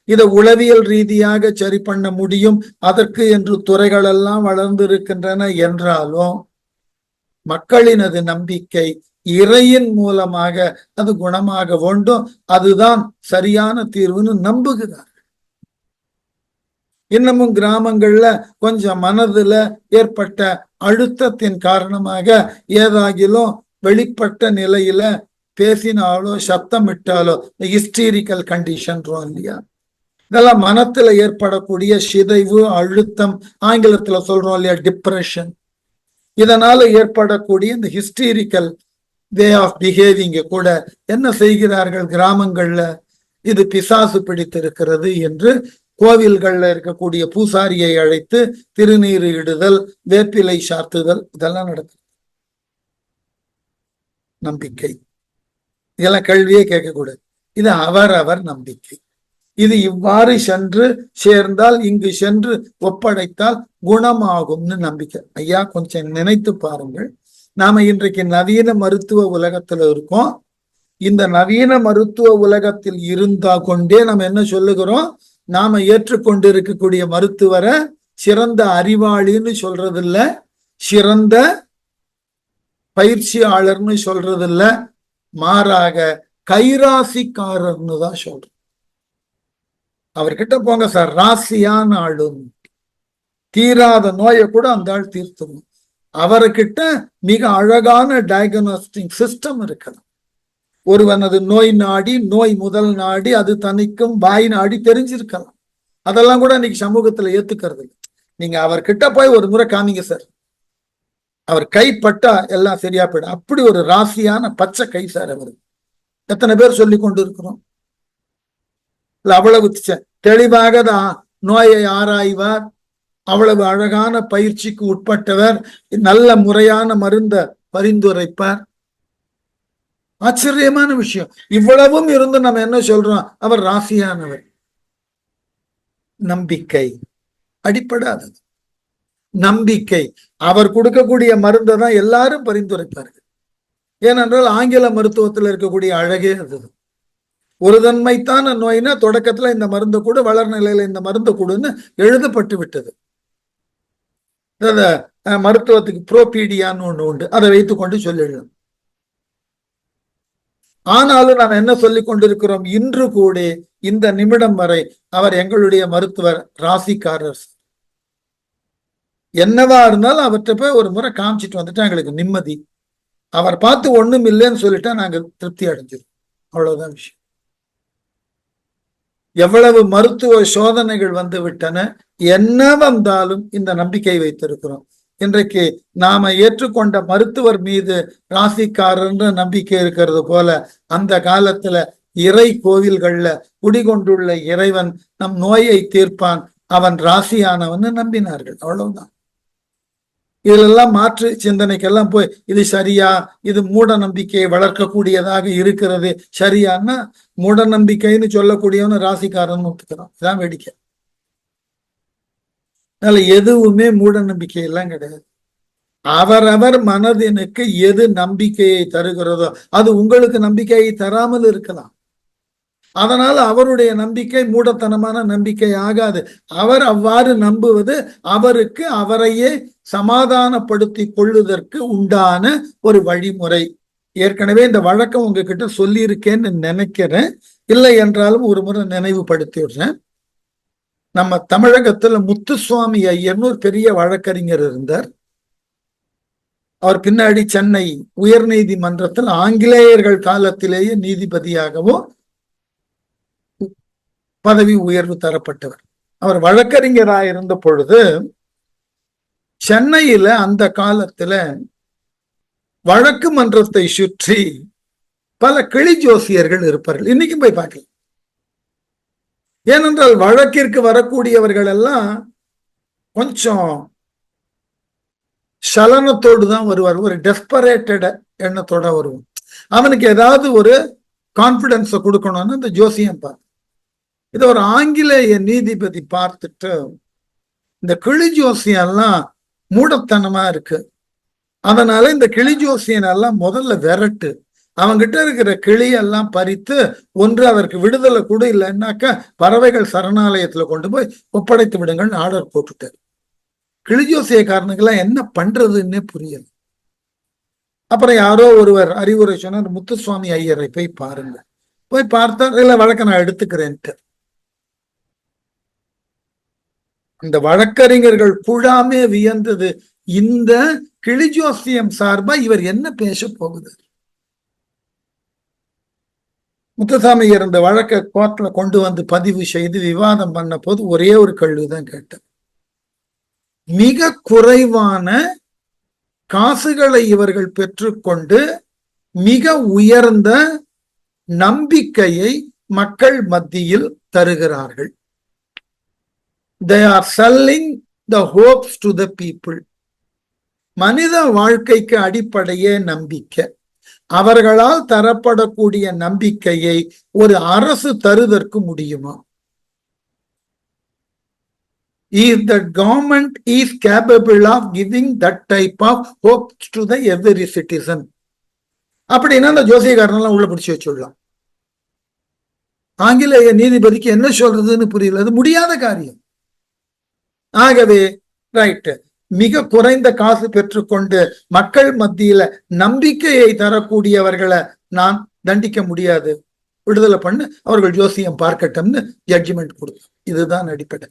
இதை உளவியல் ரீதியாக சரி பண்ண முடியும், அதற்கு என்று துறைகள் எல்லாம் வளர்ந்து இருக்கின்றன என்றாலும் மக்களினது நம்பிக்கை இறையின் மூலமாக அது குணமாக வேண்டும், அதுதான் சரியான தீர்வுன்னு நம்புகிறார். இன்னமும் கிராமங்கள்ல கொஞ்சம் மனதுல ஏற்பட்ட அழுத்தத்தின் காரணமாக ஏதாகிலும் வெளிப்பட்ட நிலையில பேசினாலோ சத்தமிட்டாலோ ஹிஸ்டீரிக்கல் கண்டிஷன் இல்லையா, இதெல்லாம் மனத்துல ஏற்படக்கூடிய சிதைவு, அழுத்தம், ஆங்கிலத்துல சொல்றோம் இல்லையா டிப்ரெஷன், இதனால ஏற்படக்கூடிய இந்த ஹிஸ்டீரிக்கல் வே ஆஃப் பிஹேவிங்க கூட என்ன செய்கிறார்கள் கிராமங்கள்ல, இது பிசாசு பிடித்திருக்கிறது என்று கோவில்கள்ல இருக்கக்கூடிய பூசாரியை அழைத்து திருநீறு இடுதல், வேப்பிலை சாத்துதல், இதெல்லாம் நடக்குது. நம்பிக்கை இதெல்லாம் கேள்வியே கேட்கக்கூடாது. இது அவரவர் நம்பிக்கை. இது இவ்வாறு சென்று சேர்ந்தால், இங்கு சென்று ஒப்படைத்தால் குணமாகும்னு நம்பிக்கை. ஐயா கொஞ்சம் நினைத்து பாருங்கள். நாம இன்றைக்கு நவீன மருத்துவ உலகத்துல இருக்கோம். இந்த நவீன மருத்துவ உலகத்தில் இருந்தா கொண்டே நம்ம என்ன சொல்லுகிறோம், நாம ஏற்றுக்கொண்டு இருக்கக்கூடிய மருத்துவரை சிறந்த அறிவாளின்னு சொல்றது இல்ல, சிறந்த பயிற்சியாளர்னு சொல்றது இல்ல, மாறாக கைராசிக்காரர்னு தான் சொல்றோம். அவர்கிட்ட போங்க சார், ராசியான ஆளும், தீராத நோயை கூட அந்த ஆள் தீர்த்துடும். அவர்கிட்ட மிக அழகான டயக்னோஸ்டிக் சிஸ்டம் இருக்கலாம். ஒருவனது நோய் நாடி, நோய் முதல் நாடி, அது தனிக்கும் வாய் நாடி தெரிஞ்சிருக்கலாம். அதெல்லாம் கூட இன்னைக்கு சமூகத்துல ஏத்துக்கிறது இல்லை. நீங்க அவர்கிட்ட போய் ஒரு முறை காமிங்க சார், அவர் கைப்பட்டா எல்லாம் சரியா போயிடும். அப்படி ஒரு ராசியான பச்சை கை சார் அவரு. எத்தனை பேர் சொல்லி கொண்டு இருக்கிறோம். அவ்வளவு தெளிவாக தான் நோயை ஆராய்வார், அவ்வளவு அழகான பயிற்சிக்கு உட்பட்டவர், நல்ல முறையான மருந்த பரிந்துரைப்பார். ஆச்சரியமான விஷயம். இவ்வளவும் இருந்து நம்ம என்ன சொல்றோம், அவர் ராசியானவர். நம்பிக்கை அடிப்படாதது. நம்பிக்கை. அவர் கொடுக்கக்கூடிய மருந்தை தான் எல்லாரும் பரிந்துரைப்பார்கள். ஏனென்றால் ஆங்கில மருத்துவத்தில் இருக்கக்கூடிய அழகே அது. ஒரு தன்மைத்தான நோய்னா தொடக்கத்துல இந்த மருந்து கூட, வளர் நிலையில இந்த மருந்து கூடுன்னு எழுதப்பட்டு விட்டது. மருத்துவத்துக்கு புரோபீடியான்னு ஒண்ணு உண்டு, அதை வைத்துக்கொண்டு சொல்லிடலாம். ஆனாலும் நாம் என்ன சொல்லிக் கொண்டிருக்கிறோம், இன்று கூட இந்த நிமிடம் வரை அவர் எங்களுடைய மருத்துவர், ராசிக்காரர். என்னவா இருந்தாலும் அவர்கிட்ட போய் ஒரு முறை காமிச்சிட்டு வந்துட்டா எங்களுக்கு நிம்மதி. அவர் பார்த்து ஒண்ணும் இல்லைன்னு சொல்லிட்டா நாங்க திருப்தி அடைஞ்சிடும். அவ்வளவுதான் விஷயம். எவ்வளவு மருத்துவ சோதனைகள் வந்து விட்டன, என்ன வந்தாலும் இந்த நம்பிக்கை வைத்திருக்கிறோம். இன்றைக்கு நாம ஏற்றுக்கொண்ட மருத்துவர் மீது ராசிக்காரர்ன்ற நம்பிக்கை இருக்கிறது போல, அந்த காலத்துல இறை கோவில்கள்ல குடிகொண்டுள்ள இறைவன் நம் நோயை தீர்ப்பான், அவன் ராசியானவன் நம்பினார்கள். அவ்வளவுதான். இதெல்லாம் மாற்று சிந்தனைக்கெல்லாம் போய் இது சரியா, இது மூட நம்பிக்கையை வளர்க்கக்கூடியதாக இருக்கிறது சரியான்னா, மூட நம்பிக்கைன்னு சொல்லக்கூடியவனு ராசிக்காரன் ஒத்துக்கிறான். இதான் வேடிக்கை. அதனால எதுவுமே மூட நம்பிக்கை எல்லாம் கிடையாது. அவரவர் மனதினுக்கு எது நம்பிக்கையை தருகிறதோ அது உங்களுக்கு நம்பிக்கையை தராமல் இருக்கலாம். அதனால அவருடைய நம்பிக்கை மூடத்தனமான நம்பிக்கை ஆகாது. அவர் அவ்வாறு நம்புவது அவருக்கு அவரையே சமாதானப்படுத்தி கொள்ளுவதற்கு உண்டான ஒரு வழிமுறை. ஏற்கனவே இந்த வழக்கம் உங்ககிட்ட சொல்லி இருக்கேன்னு நினைக்கிறேன். இல்லை என்றாலும் ஒரு முறை நினைவுபடுத்தி விடுறேன். நம்ம தமிழகத்துல முத்துசுவாமி ஐயர்னு ஒரு பெரிய வழக்கறிஞர் இருந்தார். அவர் பின்னாடி சென்னை உயர் நீதிமன்றத்தில் ஆங்கிலேயர்கள் காலத்திலேயே நீதிபதியாகவும் பதவி உயர்வு தரப்பட்டவர். அவர் வழக்கறிஞராயிருந்த பொழுது சென்னையில அந்த காலத்துல வழக்கு மன்றத்தை சுற்றி பல கிளி ஜோசியர்கள் இருப்பார்கள். இன்னைக்கும் போய் பார்க்கலாம். ஏனென்றால் வழக்கிற்கு வரக்கூடியவர்கள் எல்லாம் கொஞ்சம் சலனத்தோடு தான் வருவார். ஒரு டெஸ்பரேட்டட் எண்ணத்தோட வருவோம். அவனுக்கு ஏதாவது ஒரு கான்பிடன்ஸை கொடுக்கணும்னு இந்த ஜோசியம் பார்த்து, இதை ஒரு ஆங்கிலேய நீதிபதி பார்த்துட்டு, இந்த கிளி ஜோசியம் எல்லாம் மூடத்தனமா இருக்கு, அதனால இந்த கிளி ஜோசியன் எல்லாம் முதல்ல விரட்டு, அவங்கிட்ட இருக்கிற கிளியெல்லாம் பறித்து ஒன்று அவருக்கு விடுதலை கூட இல்லைன்னாக்கா பறவைகள் சரணாலயத்துல கொண்டு போய் ஒப்படைத்து விடுங்கள்னு ஆர்டர் போட்டுட்டாரு. கிளிஜோசியக்காரனுக்கெல்லாம் என்ன பண்றதுன்னே புரியல. அப்புறம் யாரோ ஒருவர் அறிவுரை சொன்னார், முத்துசுவாமி ஐயரை போய் பாருங்க. போய் பார்த்தா இல்ல வழக்க நான் எடுத்துக்கிறேன்ட்டு. அந்த வழக்கறிஞர்கள் குழாமே வியந்தது, இந்த கிளிஜோசியம் சார்பா இவர் என்ன பேச போகுது. முத்துசாமி இருந்த வழக்க கோர்ட்ல கொண்டு வந்து பதிவு செய்து விவாதம் பண்ண போது ஒரே ஒரு கேள்விதான் கேட்டேன். மிக குறைவான காசுகளை இவர்கள் பெற்றுக்கொண்டு மிக உயர்ந்த நம்பிக்கையை மக்கள் மத்தியில் தருகிறார்கள். They are selling the hopes to the people. மனித வாழ்க்கைக்கு அடிப்படையே நம்பிக்கை. அவர்களால் தரப்படக்கூடிய நம்பிக்கையை ஒரு அரசு தருவதற்கு முடியுமா? If the government is capable of giving that type of hope to the every citizen, அப்படின்னா அந்த ஜோசியக்காரனெல்லாம் உள்ள பிடிச்சு வச்சுடலாம். ஆங்கிலேய நீதிபதிக்கு என்ன சொல்றதுன்னு புரியல, அது முடியாத காரியம். ஆகவே ரைட், மிக குறைந்த காசு பெற்றுக்கொண்டு மக்கள் மத்தியில நம்பிக்கையை தரக்கூடியவர்களை நான் தண்டிக்க முடியாது, விடுதலை பண்ணு, அவர்கள் ஜோசியம் பார்க்கட்டும்னு ஜட்ஜ்மெண்ட் கொடுத்தோம். இதுதான் அடிப்படை.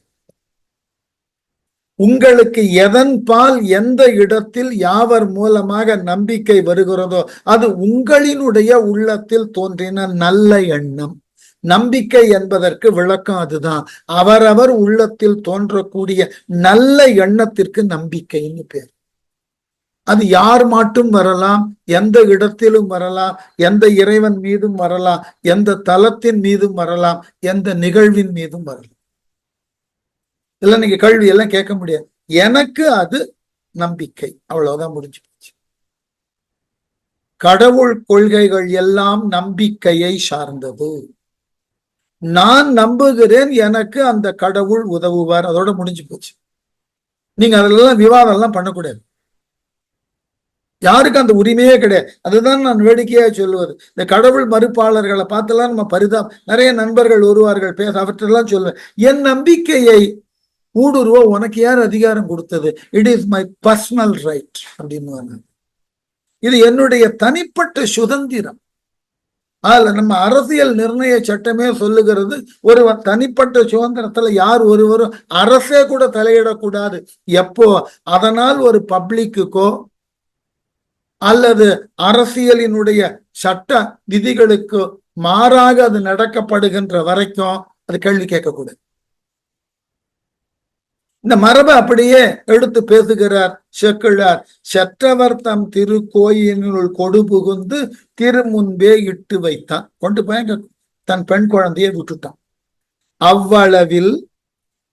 உங்களுக்கு எதன் பால் எந்த இடத்தில் யாவர் மூலமாக நம்பிக்கை வருகிறதோ அது உங்களினுடைய உள்ளத்தில் தோன்றின நல்ல எண்ணம். நம்பிக்கை என்பதற்கு விளக்கம் அதுதான். அவரவர் உள்ளத்தில் தோன்றக்கூடிய நல்ல எண்ணத்திற்கு நம்பிக்கைன்னு பேர். அது யார் மட்டும் வரலாம், எந்த இடத்திலும் வரலாம், எந்த இறைவன் மீதும் வரலாம், எந்த தலத்தின் மீதும் வரலாம், எந்த நிகழ்வின் மீதும் வரலாம். இல்ல நீங்க கேள்வி எல்லாம் கேட்க முடியாது. எனக்கு அது நம்பிக்கை, அவ்வளவுதான், முடிஞ்சு போச்சு. கடவுள் கொள்கைகள் எல்லாம் நம்பிக்கையை சார்ந்தது. நான் நம்புகிறேன், எனக்கு அந்த கடவுள் உதவுவார், அதோட முடிஞ்சு போச்சு. நீங்க அதெல்லாம் விவாதம் எல்லாம் பண்ணக்கூடாது. யாருக்கு அந்த உரிமையே கிடையாது. அதுதான் நான் வேடிக்கையா சொல்லுவது. இந்த கடவுள் மறுப்பாளர்களை பார்த்தெல்லாம் நம்ம நிறைய நண்பர்கள் வருவார்கள் பேச, அவற்றெல்லாம் சொல்லுவேன், என் நம்பிக்கையை ஊடுருவ உனக்கு யார் அதிகாரம் கொடுத்தது? It is my personal right அப்படின்னு. இது என்னுடைய தனிப்பட்ட சுதந்திரம். அதுல நம்ம அரசியல் நிர்ணய சட்டமே சொல்லுகிறது, ஒரு தனிப்பட்ட சுதந்திரத்துல யார் ஒருவரும் அரசே கூட தலையிடக்கூடாது. எப்போ அதனால் ஒரு பப்ளிக்குக்கோ அல்லது அரசியலினுடைய சட்ட விதிகளுக்கு மாறாக அது நடக்கப்படுகின்ற வரைக்கும் அது கேள்வி கேட்கக்கூடாது. இந்த மரபை அப்படியே எடுத்து பேசுகிறார் செக்கிழார். செற்றவர் தம் திருக்கோயிலுள் கொடு புகுந்து திருமுன்பே இட்டு வைத்தான். கொண்டு போய் தன் பெண் குழந்தையை விட்டுட்டான். அவ்வளவில்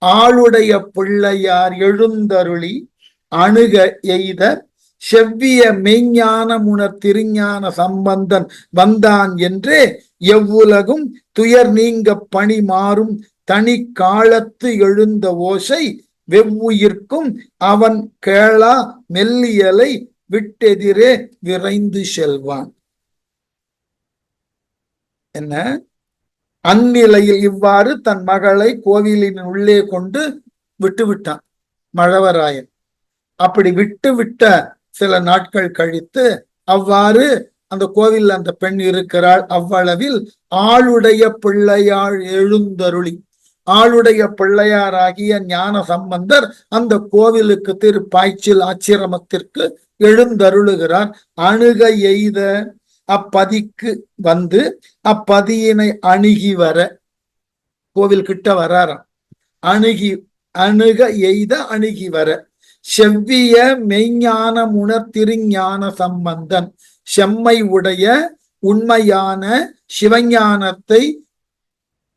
ஆளுடைய பிள்ளையார் எழுந்தருளி அணுக எய்த செவ்விய மெய்ஞானமுணர் திருஞான சம்பந்தன் வந்தான் என்றே எவ்வுலகும் துயர் நீங்க பணி மாறும் தனி காலத்து எழுந்த ஓசை வெவ்வுயிர்க்கும் அவன் கேளா மெல்லியலை விட்டெதிரே விரைந்து செல்வான். என்ன அந்நிலையில் இவ்வாறு தன் மகளை கோவிலின் உள்ளே கொண்டு விட்டுவிட்டான் மழவராயன். அப்படி விட்ட சில நாட்கள் கழித்து அவ்வாறு அந்த கோவில் அந்த பெண் இருக்கிறாள். அவ்வளவில் ஆளுடைய பிள்ளையாள் எழுந்தருளி, ஆளுடைய பிள்ளையாராகிய ஞான சம்பந்தர் அந்த கோவிலுக்கு திருப்பாய்ச்சில் ஆச்சிரமத்திற்கு எழுந்தருளுகிறார். அணுக எய்த அப்பதிக்கு வந்து அப்பதியினை அணுகி வர, கோவில் கிட்ட வராராம். அணுக எய்த அணுகி வர செவ்விய மெய்ஞானமுண திருஞான சம்பந்தன், செம்மை உடைய உண்மையான சிவஞானத்தை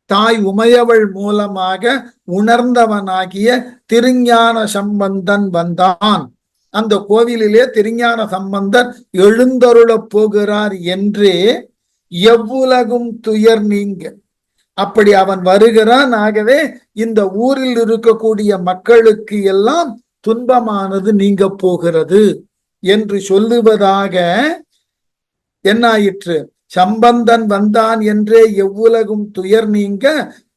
தாய் உமையவள் மூலமாக உணர்ந்தவனாகிய திருஞான சம்பந்தன் வந்தான். அந்த கோவிலிலே திருஞான சம்பந்தர் எழுந்தருளப் போகிறார் என்றே எவ்வுலகும் துயர் நீங்க, அப்படி அவன் வருகிறான். ஆகவே இந்த ஊரில் இருக்கக்கூடிய மக்களுக்கு எல்லாம் துன்பமானது நீங்க போகிறது என்று சொல்லுவதாக என்னாயிற்று? சம்பந்தன் வந்தான் என்றே எவ்வுலகும் துயர் நீங்க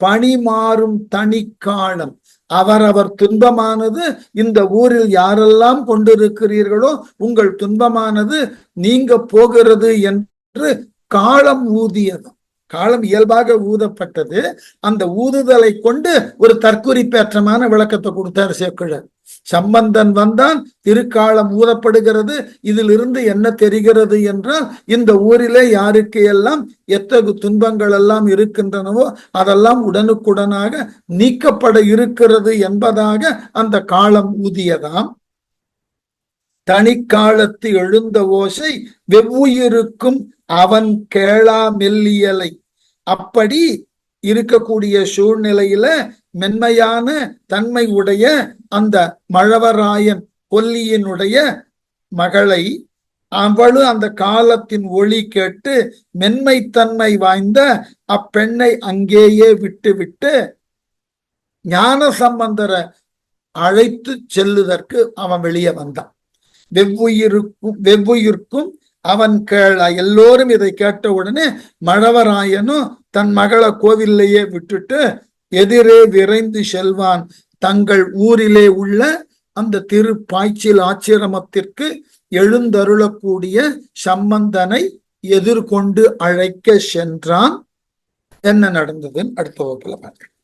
பணி மாறும் தனி காலம், அவரவர் துன்பமானது இந்த ஊரில் யாரெல்லாம் கொண்டிருக்கிறீர்களோ உங்கள் துன்பமானது நீங்க போகிறது என்று காலம் ஊதியதும். காலம் இயல்பாக ஊதப்பட்டது. அந்த ஊதுதலை கொண்டு ஒரு தற்குறிப்பேற்றமான விளக்கத்தை கொடுத்தார் சேக்கிழார். சம்பந்தன் வந்தான், திருக்காலம் ஊதப்படுகிறது. இதிலிருந்து என்ன தெரிகிறது என்றால், இந்த ஊரிலே யாருக்கு எல்லாம் எத்தகு துன்பங்கள் எல்லாம் இருக்கின்றனவோ அதெல்லாம் உடனுக்குடனாக நீக்கப்பட இருக்கிறது என்பதாக அந்த காலம் ஊதியதாம். தனிக்காலத்து எழுந்த ஓசை வெவ்வுயிருக்கும் அவன் கேளா மெல்லியலை, அப்படி இருக்கக்கூடிய சூழ்நிலையில மென்மையான தன்மை உடைய அந்த மழவராயன் கொல்லியினுடைய மகளை, அவளு அந்த காலத்தின் ஒளி கேட்டு மென்மைத்தன்மை வாய்ந்த அப்பெண்ணை அங்கேயே விட்டு ஞான சம்பந்தரை அழைத்து செல்லுதற்கு அவன் வெளியே வந்தான். வெவ்வுயிர்க்கும் அவன் கேளா. எல்லோரும் இதை கேட்ட உடனே மழவராயனும் தன் மகளை கோவிலையே விட்டுட்டு எதிரே விரைந்து செல்வான். தங்கள் ஊரிலே உள்ள அந்த திருப்பாய்ச்சில் ஆச்சிரமத்திற்கு எழுந்தருளக்கூடிய சம்பந்தனை எதிர்கொண்டு அழைக்க சென்றான். என்ன நடந்ததுன்னு அடுத்த வகுப்புல பார்க்கலாம்.